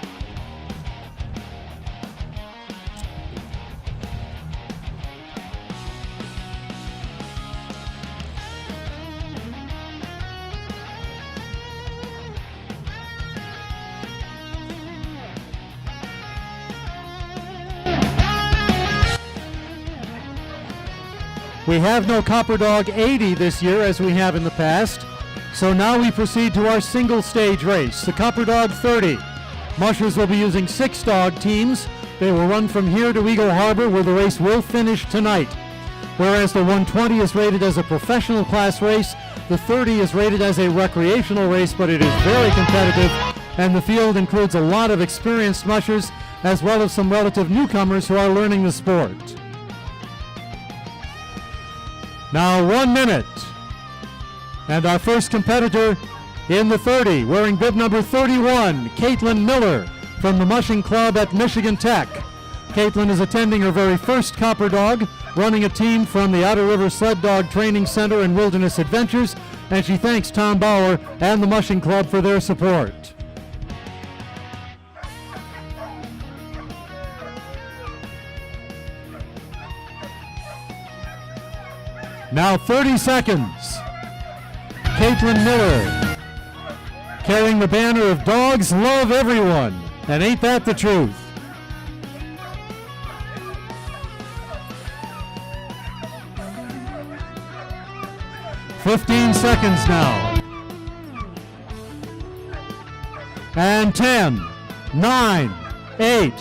We have no CopperDog 80 this year as we have in the past, So now we proceed to our single stage race, the CopperDog 30. Mushers will be using 6 dog teams. They will run from here to Eagle Harbor, where the race will finish tonight. Whereas the 120 is rated as a professional class race, the 30 is rated as a recreational race, but it is very competitive, and the field includes a lot of experienced mushers as well as some relative newcomers who are learning the sport. Now 1 minute. And our first competitor in the 30, wearing bib number 31, Caitlin Miller from the Mushing Club at Michigan Tech. Caitlin is attending her very first CopperDog, running a team from the Outer River Sled Dog Training Center and Wilderness Adventures, and she thanks Tom Bauer and the Mushing Club for their support. Now 30 seconds. Caitlin Miller carrying the banner of Dogs Love Everyone. And ain't that the truth? "15 seconds now. And 10, 9, 8,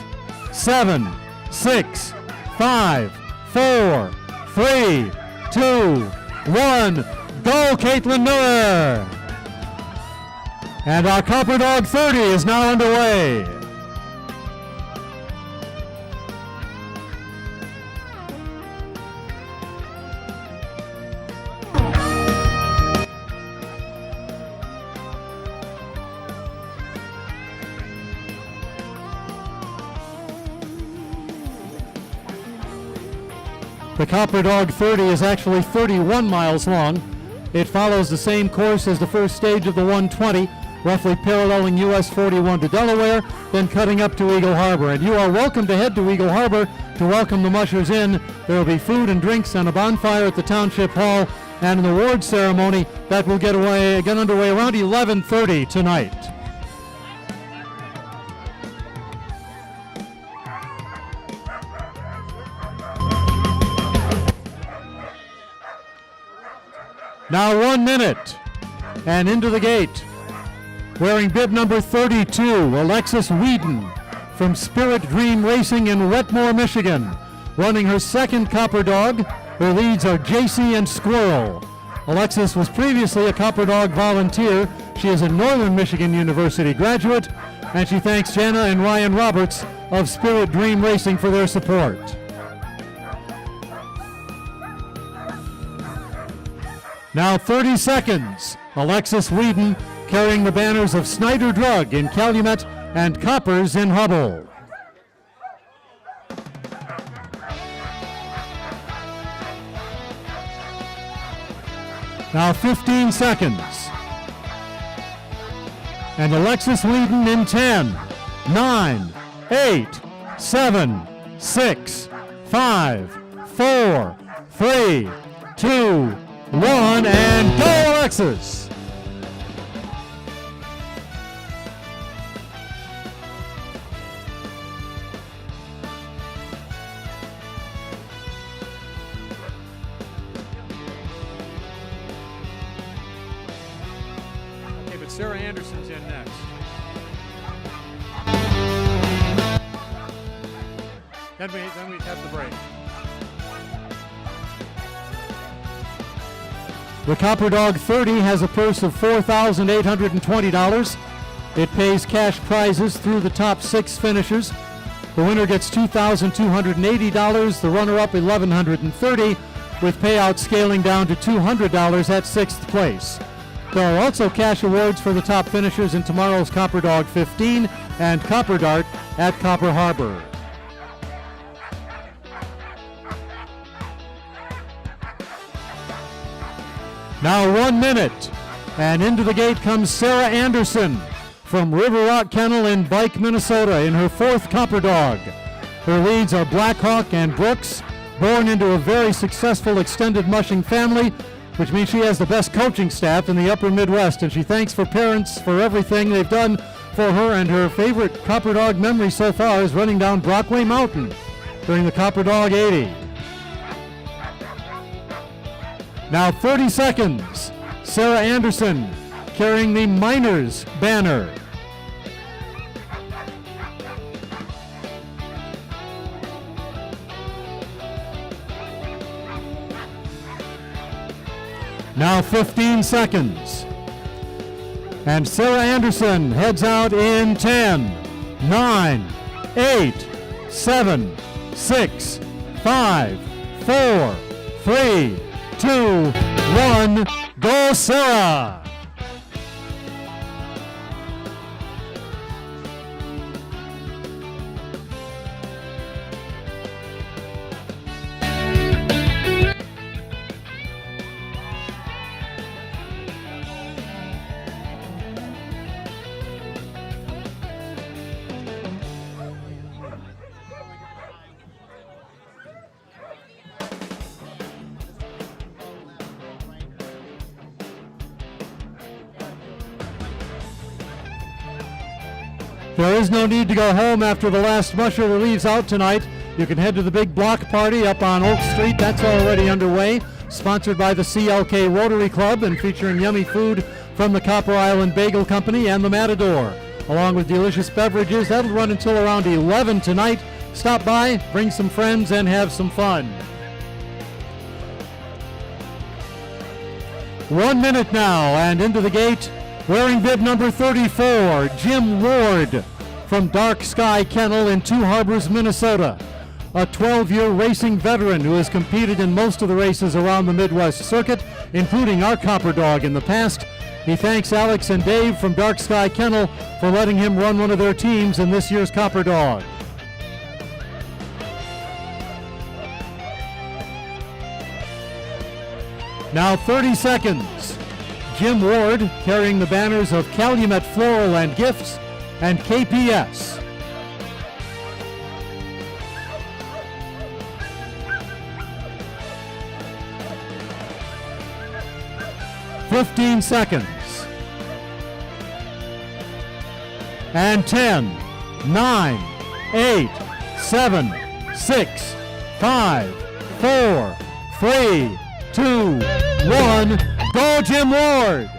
7, 6, 5, 4, 3, 2, 1. Go, Caitlin Miller! And our CopperDog 30 is now underway. The CopperDog 30 is actually 31 miles long. It follows the same course as the first stage of the 120, roughly paralleling US 41 to Delaware, then cutting up to Eagle Harbor. And you are welcome to head to Eagle Harbor to welcome the mushers in. There will be food and drinks and a bonfire at the Township Hall, and an award ceremony that will get underway around 11:30 tonight. Now 1 minute, and into the gate, wearing bib number 32, Alexis Whedon from Spirit Dream Racing in Wetmore, Michigan. Running her second CopperDog, her leads are JC and Squirrel. Alexis was previously a CopperDog volunteer. She is a Northern Michigan University graduate, and she thanks Jana and Ryan Roberts of Spirit Dream Racing for their support. Now 30 seconds. Alexis Whedon carrying the banners of Snyder Drug in Calumet and Coppers in Hubble. Now 15 seconds. And Alexis Whedon in 10, 9, 8, 7, 6, 5, 4, 3, 2, 1, and go, Alexis! Okay, but Sarah Anderson's in next. Then we have the break. The CopperDog 30 has a purse of $4,820. It pays cash prizes through the top 6 finishers. The winner gets $2,280, the runner-up $1,130, with payouts scaling down to $200 at 6th place. There are also cash awards for the top finishers in tomorrow's CopperDog 15 and Copper Dart at Copper Harbor. Now 1 minute, and into the gate comes Sarah Anderson from River Rock Kennel in Bike, Minnesota in her 4th CopperDog. Her leads are Blackhawk and Brooks, born into a very successful extended mushing family, which means she has the best coaching staff in the upper Midwest, and she thanks her parents for everything they've done for her, and her favorite CopperDog memory so far is running down Brockway Mountain during the CopperDog 80. Now 30 seconds. Sarah Anderson carrying the Miners banner. Now 15 seconds. And Sarah Anderson heads out in 10, 9, 8, 7, 6, 5, 4, 3, 2, 1. Go Sarah! There is no need to go home after the last musher leaves out tonight. You can head to the big block party up on Oak Street. That's already underway. Sponsored by the CLK Rotary Club and featuring yummy food from the Copper Island Bagel Company and the Matador. Along with delicious beverages. That'll run until around 11 tonight. Stop by, bring some friends, and have some fun. 1 minute now, and into the gate, wearing bib number 34, Jim Ward from Dark Sky Kennel in Two Harbors, Minnesota. A 12-year racing veteran who has competed in most of the races around the Midwest circuit, including our CopperDog in the past. He thanks Alex and Dave from Dark Sky Kennel for letting him run one of their teams in this year's CopperDog. Now 30 seconds. Jim Ward carrying the banners of Calumet Floral and Gifts and KPS. "15 seconds. And 10, 9, 8, 7, 6, 5, 4, 3, 2, 1. Go Jim Ward!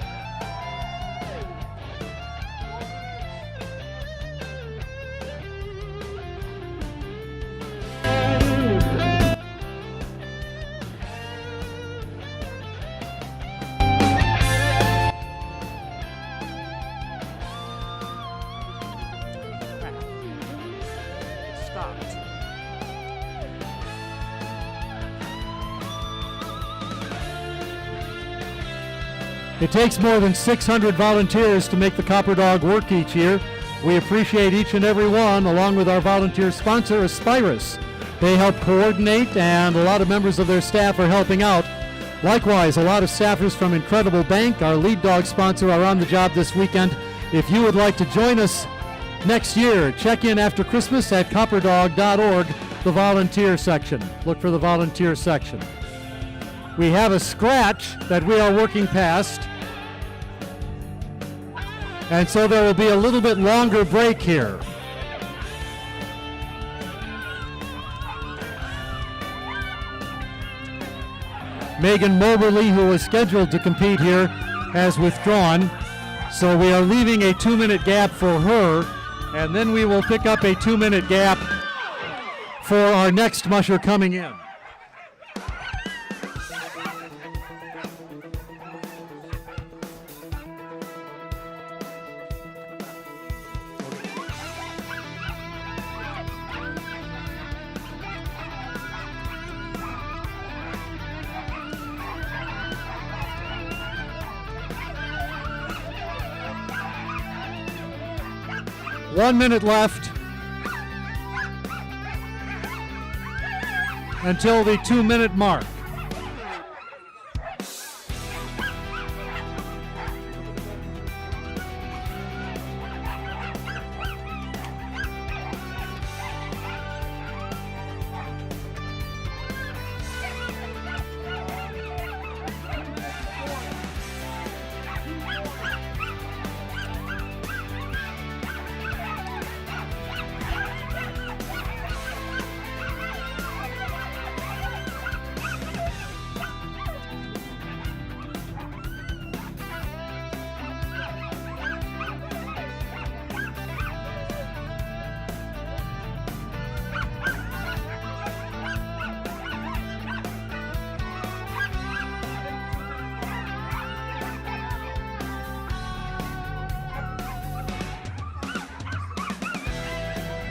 It takes more than 600 volunteers to make the CopperDog work each year. We appreciate each and every one, along with our volunteer sponsor, Aspirus. They help coordinate, and a lot of members of their staff are helping out. Likewise, a lot of staffers from Incredible Bank, our lead dog sponsor, are on the job this weekend. If you would like to join us next year, check in after Christmas at copperdog.org, the volunteer section. Look for the volunteer section. We have a scratch that we are working past, and so there will be a little bit longer break here. Megan Moberly, who was scheduled to compete here, has withdrawn, so we are leaving a 2-minute gap for her, and then we will pick up a 2-minute gap for our next musher coming in. One minute left until the 2-minute mark.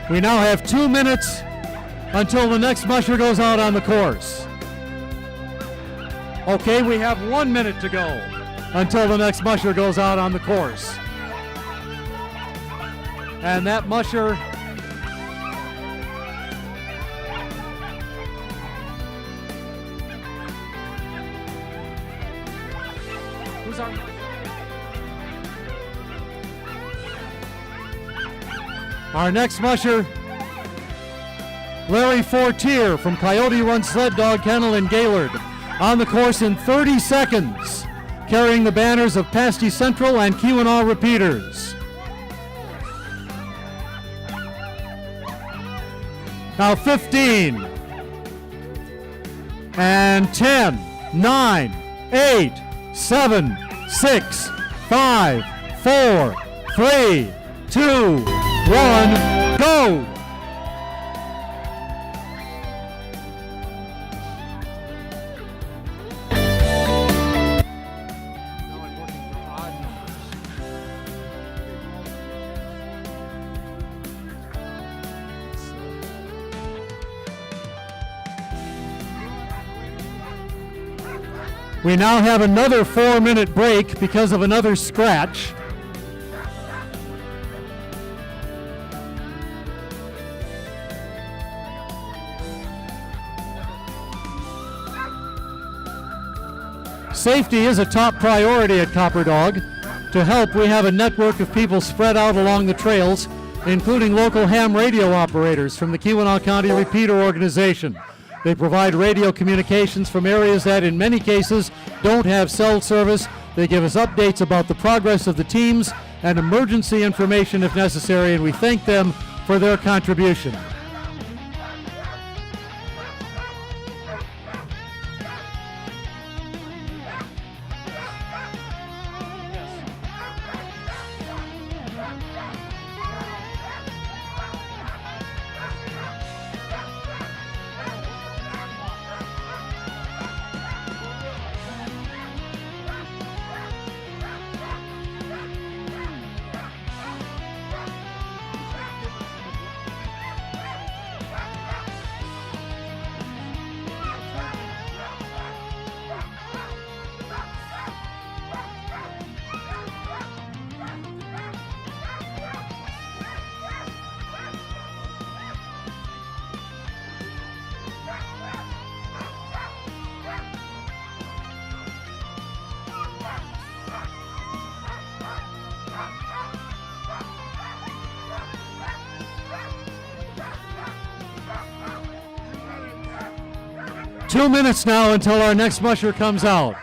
We now have 2 minutes until the next musher goes out on the course. Okay, we have 1 minute to go until the next musher goes out on the course. And that musher who's our musher? Our next musher, Larry Fortier from Coyote Run Sled Dog Kennel in Gaylord, on the course in 30 seconds, carrying the banners of Pasty Central and Keweenaw Repeaters. Now 15, and 10, 9, 8, 7, 6, 5, 4, 3, 2, 1, go! We now have another 4-minute break because of another scratch. Safety is a top priority at CopperDog. To help, we have a network of people spread out along the trails, including local ham radio operators from the Keweenaw County Repeater Organization. They provide radio communications from areas that in many cases don't have cell service. They give us updates about the progress of the teams and emergency information if necessary, and we thank them for their contribution. Two minutes now until our next musher comes out.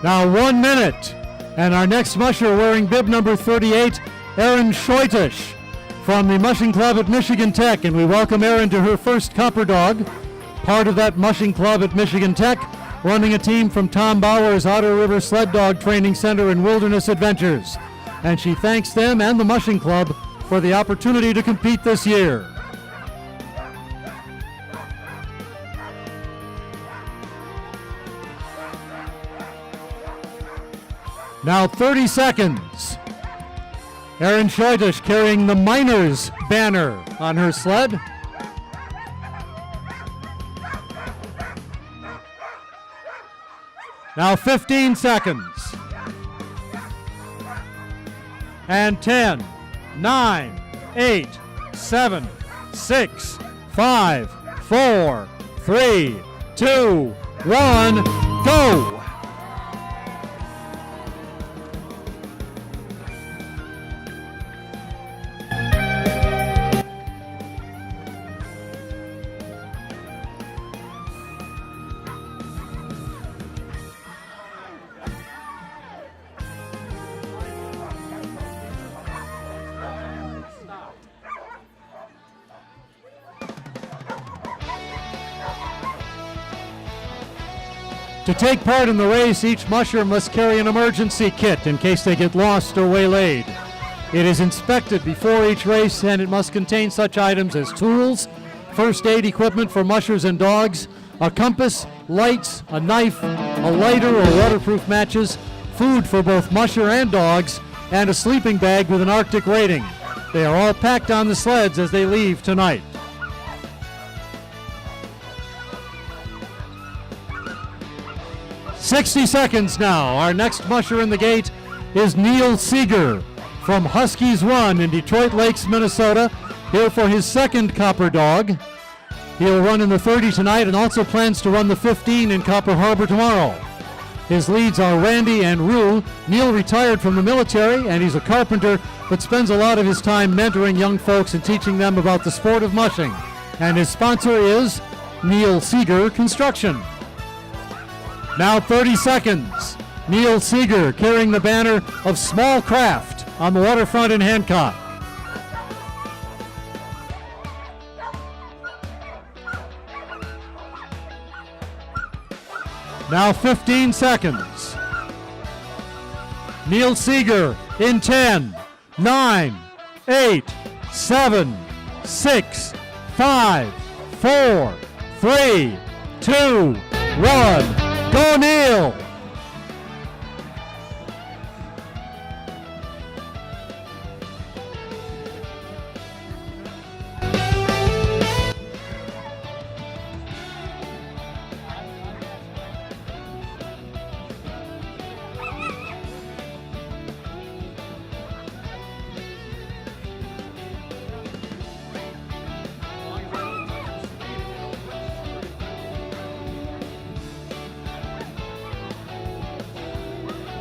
Now 1 minute, and our next musher wearing bib number 38, Erin Scheutisch from the Mushing Club at Michigan Tech, and we welcome Erin to her first CopperDog, part of that Mushing Club at Michigan Tech, running a team from Tom Bauer's Otter River Sled Dog Training Center and Wilderness Adventures. And she thanks them and the Mushing Club for the opportunity to compete this year. Now 30 seconds. Erin Scheutisch carrying the Miners banner on her sled. Now 15 seconds. And 10, 9, 8, 7, 6, 5, 4, 3, 2, 1, go! To take part in the race, each musher must carry an emergency kit in case they get lost or waylaid. It is inspected before each race, and it must contain such items as tools, first aid equipment for mushers and dogs, a compass, lights, a knife, a lighter or waterproof matches, food for both musher and dogs, and a sleeping bag with an Arctic rating. They are all packed on the sleds as they leave tonight. "60 seconds now. Our next musher in the gate is Neil Seeger from Huskies Run in Detroit Lakes, Minnesota, here for his second CopperDog. He'll run in the 30 tonight and also plans to run the 15 in Copper Harbor tomorrow. His leads are Randy and Rue. Neil retired from the military and he's a carpenter, but spends a lot of his time mentoring young folks and teaching them about the sport of mushing. And his sponsor is Neil Seeger Construction. Now 30 seconds. Neil Seeger carrying the banner of Small Craft on the waterfront in Hancock. Now 15 seconds. Neil Seeger in 10, 9, 8, 7, 6, 5, 4, 3, 2, 1. Go Neil!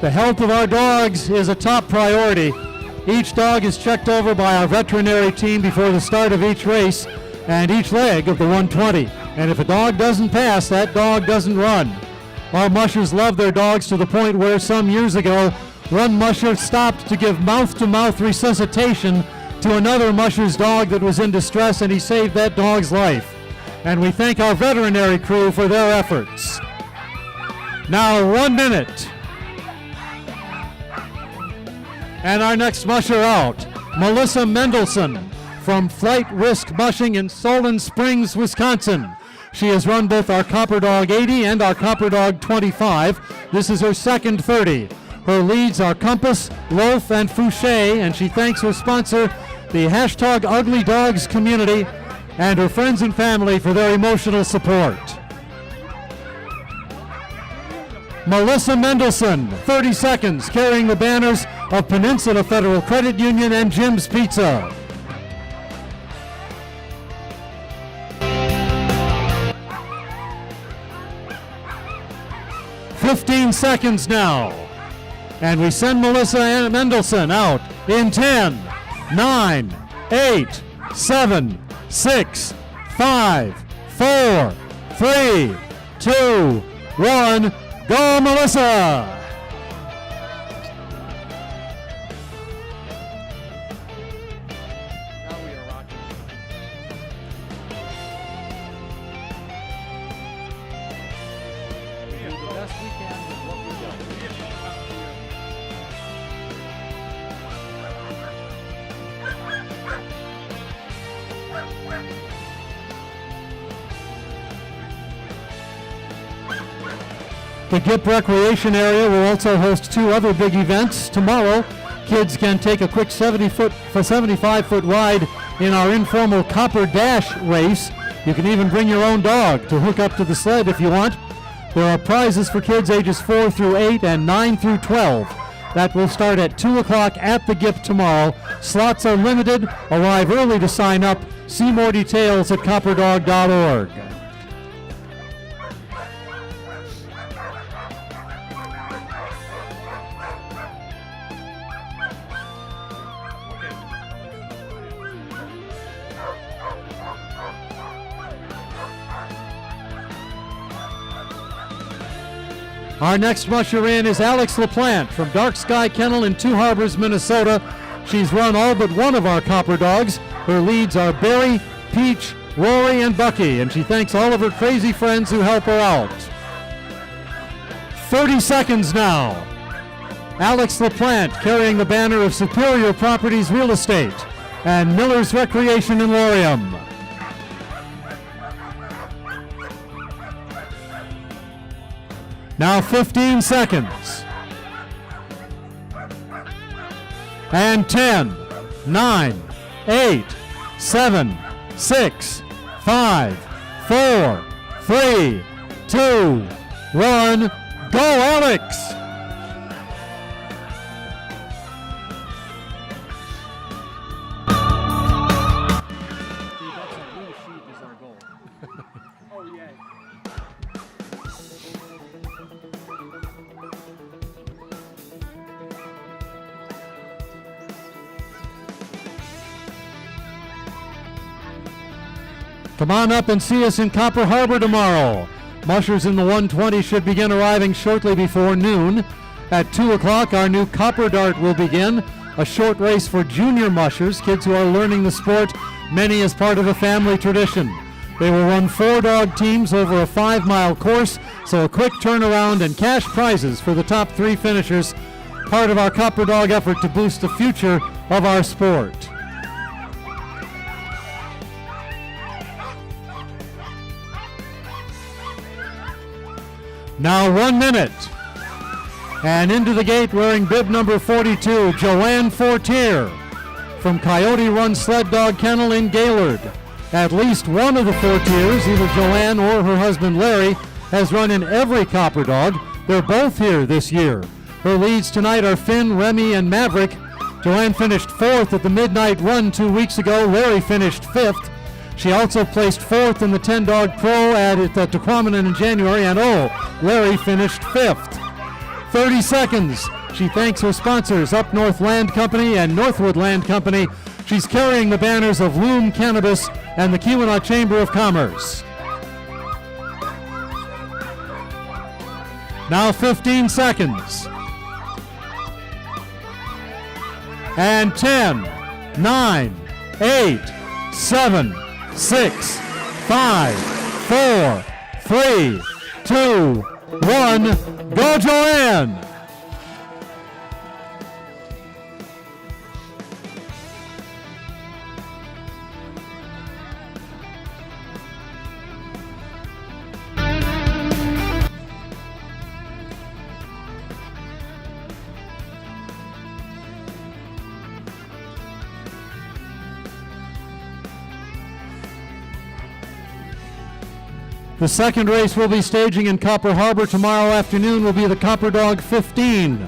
The health of our dogs is a top priority. Each dog is checked over by our veterinary team before the start of each race and each leg of the 120. And if a dog doesn't pass, that dog doesn't run. Our mushers love their dogs to the point where some years ago, one musher stopped to give mouth-to-mouth resuscitation to another musher's dog that was in distress, and he saved that dog's life. And we thank our veterinary crew for their efforts. Now 1 minute. And our next musher out, Melissa Mendelson from Flight Risk Mushing in Solon Springs, Wisconsin. She has run both our CopperDog 80 and our CopperDog 25. This is her second 30. Her leads are Compass, Loaf, and Fouché, and she thanks her sponsor, the #UglyDogs community, and her friends and family for their emotional support. Melissa Mendelson, 30 seconds, carrying the banners of Peninsula Federal Credit Union and Jim's Pizza. "15 seconds now. And we send Melissa Mendelson out in 10, 9, 8, 7, 6, 5, 4, 3, 2, 1. Go, Melissa! The GIP Recreation Area will also host 2 other big events. Tomorrow, kids can take a quick 75-foot ride in our informal Copper Dash race. You can even bring your own dog to hook up to the sled if you want. There are prizes for kids ages 4 through 8 and 9 through 12. That will start at 2 o'clock at the GIP tomorrow. Slots are limited. Arrive early to sign up. See more details at copperdog.org. Our next musher in is Alex LaPlante from Dark Sky Kennel in Two Harbors, Minnesota. She's run all but one of our CopperDogs. Her leads are Barry, Peach, Rory, and Bucky, and she thanks all of her crazy friends who help her out. 30 seconds now. Alex LaPlante carrying the banner of Superior Properties Real Estate and Miller's Recreation in Lorium. Now 15 seconds. And 10, 9, 8, 7, 6, 5, 4, 3, 2, 1. Go, Alex! Come on up and see us in Copper Harbor tomorrow. Mushers in the 120 should begin arriving shortly before noon. At 2 o'clock, our new Copper Dart will begin, a short race for junior mushers, kids who are learning the sport, many as part of a family tradition. They will run 4-dog teams over a 5-mile course, so a quick turnaround and cash prizes for the top 3 finishers, part of our CopperDog effort to boost the future of our sport. Now 1 minute. And into the gate wearing bib number 42, Joanne Fortier from Coyote Run Sled Dog Kennel in Gaylord. At least one of the Fortiers, either Joanne or her husband Larry, has run in every CopperDog. They're both here this year. Her leads tonight are Finn, Remy, and Maverick. Joanne finished 4th at the Midnight Run 2 weeks ago. Larry finished 5th. She also placed 4th in the 10-Dog Pro at Tequamanon in January, and Larry finished 5th. 30 seconds. She thanks her sponsors, Up North Land Company and Northwood Land Company. She's carrying the banners of Loom Cannabis and the Keweenaw Chamber of Commerce. Now 15 seconds. And 10, 9, 8, 7, 6, 5, 4, 3, 2, 1. Go, Joanne! The second race we'll be staging in Copper Harbor tomorrow afternoon will be the CopperDog 15.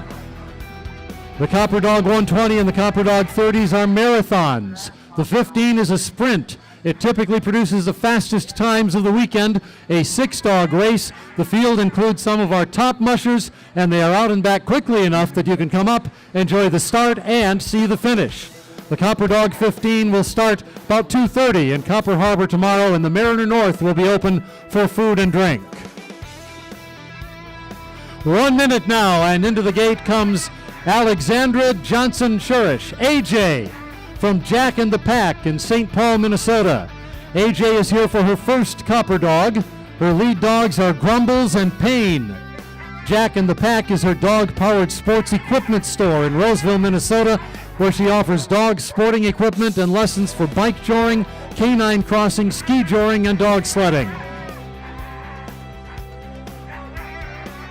The CopperDog 120 and the CopperDog 30s are marathons. The 15 is a sprint. It typically produces the fastest times of the weekend, a 6-dog race. The field includes some of our top mushers, and they are out and back quickly enough that you can come up, enjoy the start, and see the finish. The CopperDog 15 will start about 2:30 in Copper Harbor tomorrow, and the Mariner North will be open for food and drink. 1 minute now, and into the gate comes Alexandra Johnson Shurish, AJ, from Jack and the Pack in St. Paul, Minnesota. AJ is here for her first CopperDog. Her lead dogs are Grumbles and Pain. Jack and the Pack is her dog-powered sports equipment store in Roseville, Minnesota, where she offers dog sporting equipment and lessons for bike joring, canine crossing, ski joring, and dog sledding.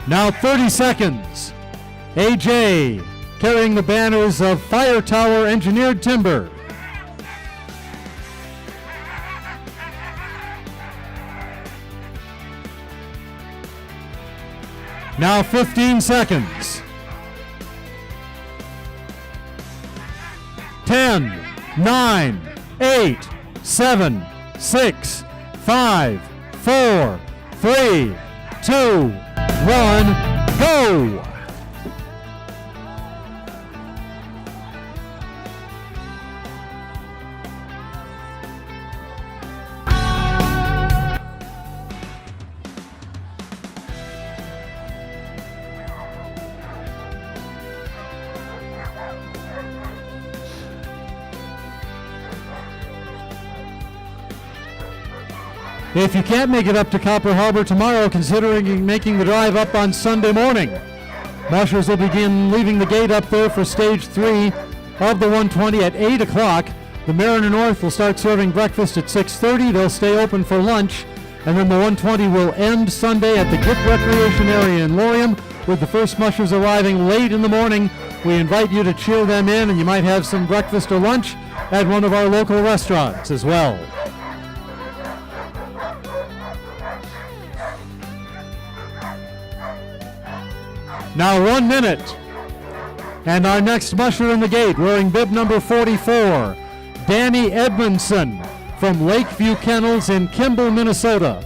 Now 30 seconds. AJ carrying the banners of Fire Tower Engineered Timber. Now 15 seconds. 10, 9, 8, 7, 6, 5, 4, 3, 2, 1, go! If you can't make it up to Copper Harbor tomorrow, considering making the drive up on Sunday morning, mushers will begin leaving the gate up there for stage 3 of the 120 at 8 o'clock. The Mariner North will start serving breakfast at 6:30. They'll stay open for lunch. And then the 120 will end Sunday at the GIP Recreation Area in Lorium, with the first mushers arriving late in the morning. We invite you to cheer them in, and you might have some breakfast or lunch at one of our local restaurants as well. Now 1 minute. And our next musher in the gate, wearing bib number 44, Danny Edmondson from Lakeview Kennels in Kimball, Minnesota.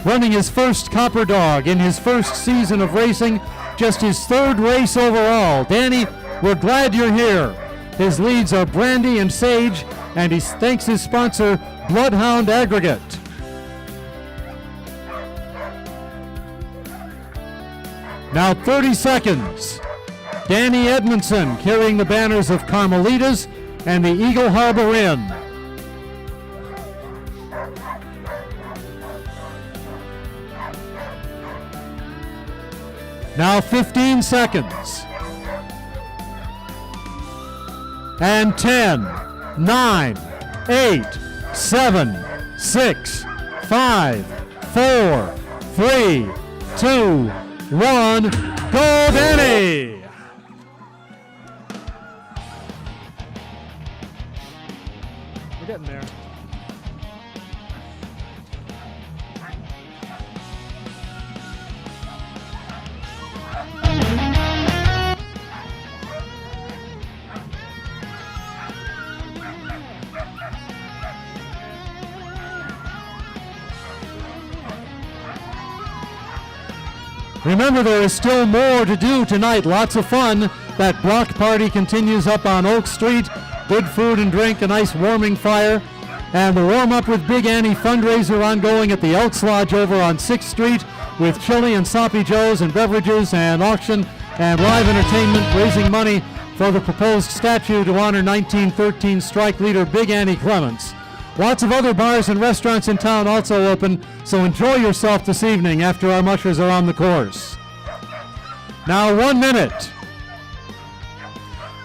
Running his first CopperDog in his first season of racing, just his 3rd race overall. Danny, we're glad you're here. His leads are Brandy and Sage, and he thanks his sponsor, Bloodhound Aggregate. Now 30 seconds. Danny Edmondson carrying the banners of Carmelitas and the Eagle Harbor Inn. Now 15 seconds. And 10, 9, 8, 7, 6, 5, 4, 3, 2, 1. Go, Danny! We're getting there. Remember, there is still more to do tonight. Lots of fun. That block party continues up on Oak Street. Good food and drink, a nice warming fire. And the Warm Up with Big Annie fundraiser ongoing at the Elks Lodge over on 6th Street, with chili and Soppy Joes and beverages and auction and live entertainment, raising money for the proposed statue to honor 1913 strike leader Big Annie Clements. Lots of other bars and restaurants in town also open, so enjoy yourself this evening after our mushers are on the course. Now 1 minute.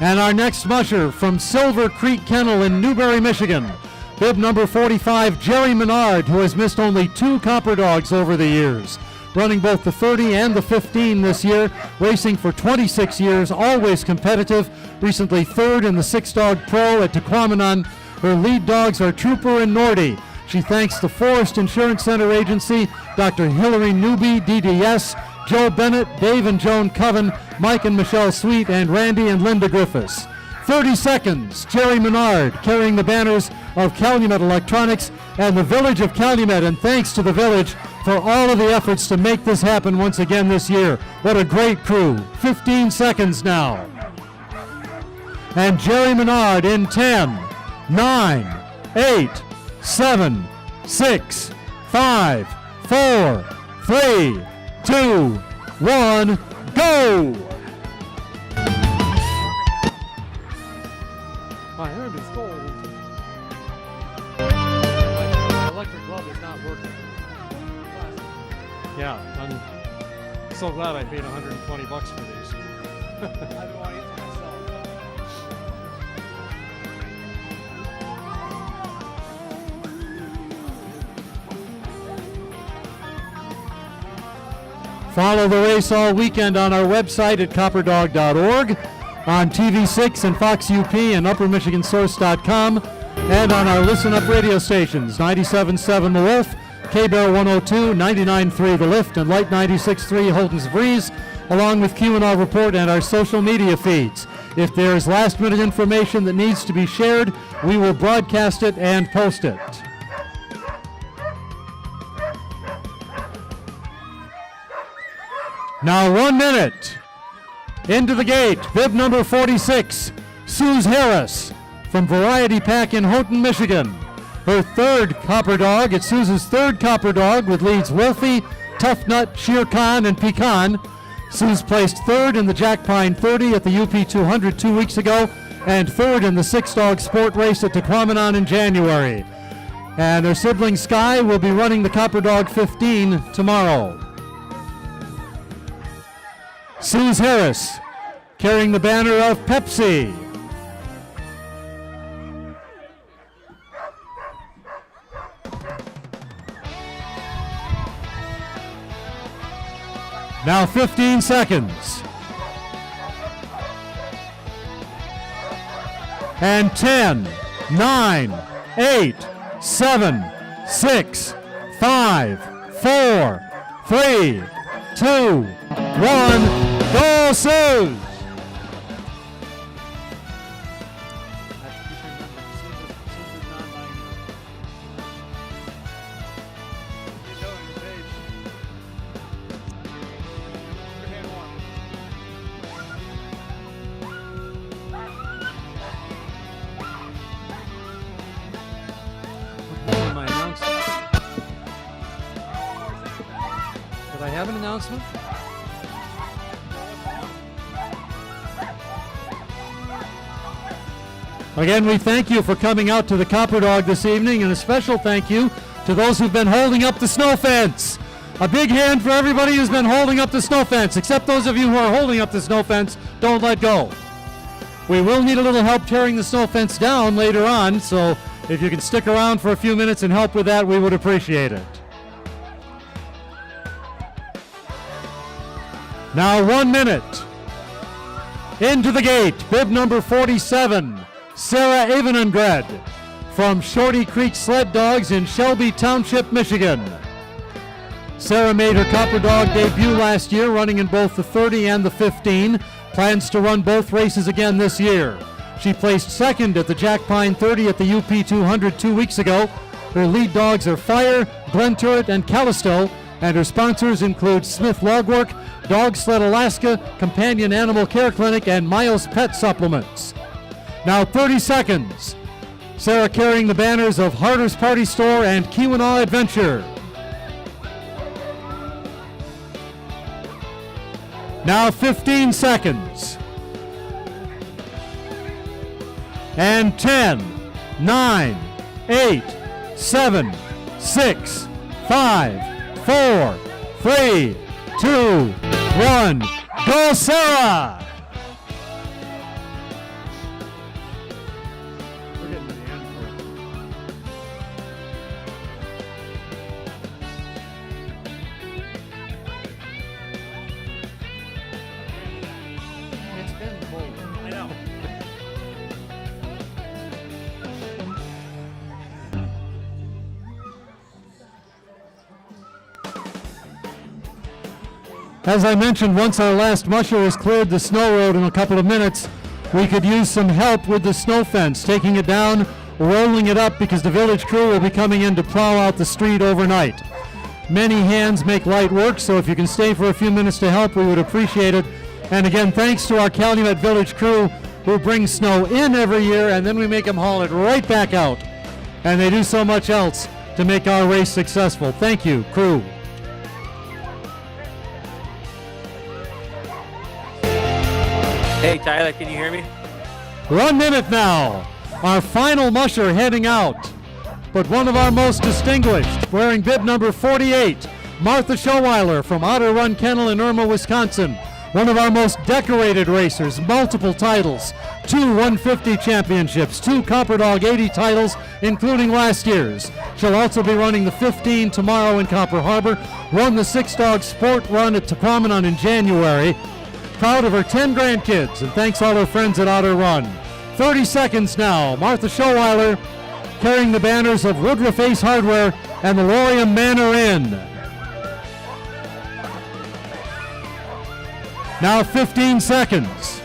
And our next musher from Silver Creek Kennel in Newberry, Michigan, bib number 45, Jerry Menard, who has missed only 2 CopperDogs over the years, running both the 30 and the 15 this year, racing for 26 years, always competitive, recently 3rd in the 6-Dog Pro at Tequamanon. Her lead dogs are Trooper and Nordy. She thanks the Forest Insurance Center Agency, Dr. Hillary Newby, DDS, Joe Bennett, Dave and Joan Coven, Mike and Michelle Sweet, and Randy and Linda Griffiths. 30 seconds, Jerry Menard carrying the banners of Calumet Electronics and the Village of Calumet, and thanks to the Village for all of the efforts to make this happen once again this year. What a great crew. 15 seconds now. And Jerry Menard in 10, 9, 8, 7, 6, 5, 4, 3, 2, 1, go! My arm is cold. My electric glove is not working. Yeah, I'm so glad I paid $120 for these. I've been wanting it for myself. Follow the race all weekend on our website at copperdog.org, on TV6 and Fox UP and UpperMichiganSource.com, and on our Listen Up radio stations, 97.7 The Wolf, K-Bear 102, 99.3 The Lift, and Light 96.3 Holton's Breeze, along with Keweenaw Report and our social media feeds. If there is last-minute information that needs to be shared, we will broadcast it and post it. Now 1 minute. Into the gate, bib number 46, Suze Harris from Variety Pack in Houghton, Michigan. Her 3rd CopperDog. It's Suze's 3rd CopperDog with leads Wolfie, Tough Nut, Shere Khan, and Pecan. Suze placed 3rd in the Jack Pine 30 at the UP 200 2 weeks ago, and 3rd in the 6-Dog Sport Race at Tequamanon in January. And their sibling Sky will be running the CopperDog 15 tomorrow. Suze Harris carrying the banner of Pepsi. Now 15 seconds. And 10, 9, 8, 7, 6, 5, 4, 3, 2, 1. Go Suze! My announcement. Did I have an announcement? Again, we thank you for coming out to the CopperDog this evening, and a special thank you to those who've been holding up the snow fence. A big hand for everybody who's been holding up the snow fence, except those of you who are holding up the snow fence. Don't let go. We will need a little help tearing the snow fence down later on, so if you can stick around for a few minutes and help with that, we would appreciate it. Now 1 minute. Into the gate, bib number 47, Sarah Avenengred from Shorty Creek Sled Dogs in Shelby Township, Michigan. Sarah made her CopperDog debut last year, running in both the 30 and the 15. Plans to run both races again this year. She placed second at the Jack Pine 30 at the UP 200 2 weeks ago. Her lead dogs are Fire, Glen Turret, and Callisto, and her sponsors include Smith Logwork, Dog Sled Alaska, Companion Animal Care Clinic, and Miles Pet Supplements. Now 30 seconds. Sarah carrying the banners of Harder's Party Store and Keweenaw Adventure. Now 15 seconds. And 10, 9, 8, 7, 6, 5, 4, 3, 2, 1. Go Sarah! We're getting to the end for it. It's been cold. I know. As I mentioned, once our last musher has cleared the snow road in a couple of minutes, we could use some help with the snow fence, taking it down, rolling it up, because the village crew will be coming in to plow out the street overnight. Many hands make light work, so if you can stay for a few minutes to help, we would appreciate it. And again, thanks to our Calumet Village crew who brings snow in every year, and then we make them haul it right back out. And they do so much else to make our race successful. Thank you, crew. Hey Tyler, can you hear me? 1 minute now. Our final musher heading out. But one of our most distinguished, wearing bib number 48, Martha Showeiler from Otter Run Kennel in Irma, Wisconsin. One of our most decorated racers, multiple titles, 2 150 championships, 2 CopperDog 80 titles, including last year's. She'll also be running the 15 tomorrow in Copper Harbor, won the 6-dog sport run at Tacamanon in January. Proud of her 10 grandkids, and thanks all her friends at Otter Run. 30 seconds now. Martha Showeiler carrying the banners of Woodruff Ace Hardware and the Lorium Manor Inn. Now 15 seconds.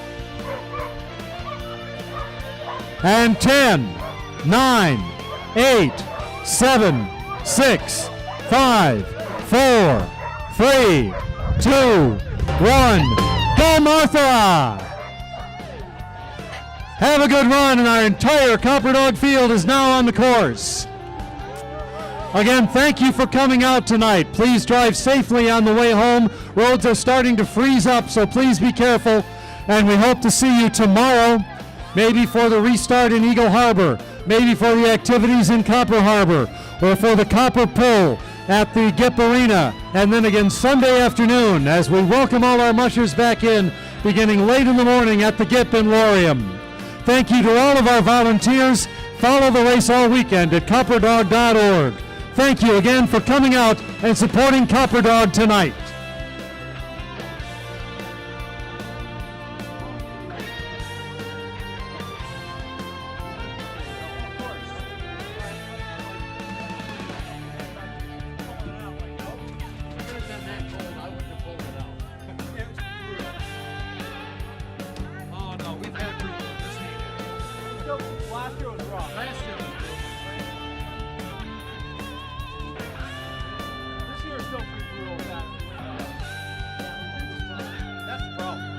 And 10, 9, 8, 7, 6, 5, 4, 3, 2, 1. Go Martha! Have a good run, and our entire CopperDog field is now on the course. Again, thank you for coming out tonight. Please drive safely on the way home. Roads are starting to freeze up, so please be careful. And we hope to see you tomorrow, maybe for the restart in Eagle Harbor. maybe for the activities in Copper Harbor or for the Copper Pull at the GIP Arena, and then again Sunday afternoon as we welcome all our mushers back in, beginning late in the morning at the GIP in Laurium. Thank you to all of our volunteers. Follow the race all weekend at CopperDog.org. Thank you again for coming out and supporting CopperDog tonight. Last year was wrong. This year is still pretty brutal. That's the problem.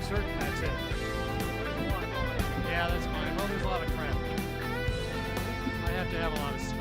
certain that's it. Yeah, that's fine. Well, there's a lot of crap. I have to have a lot of stuff.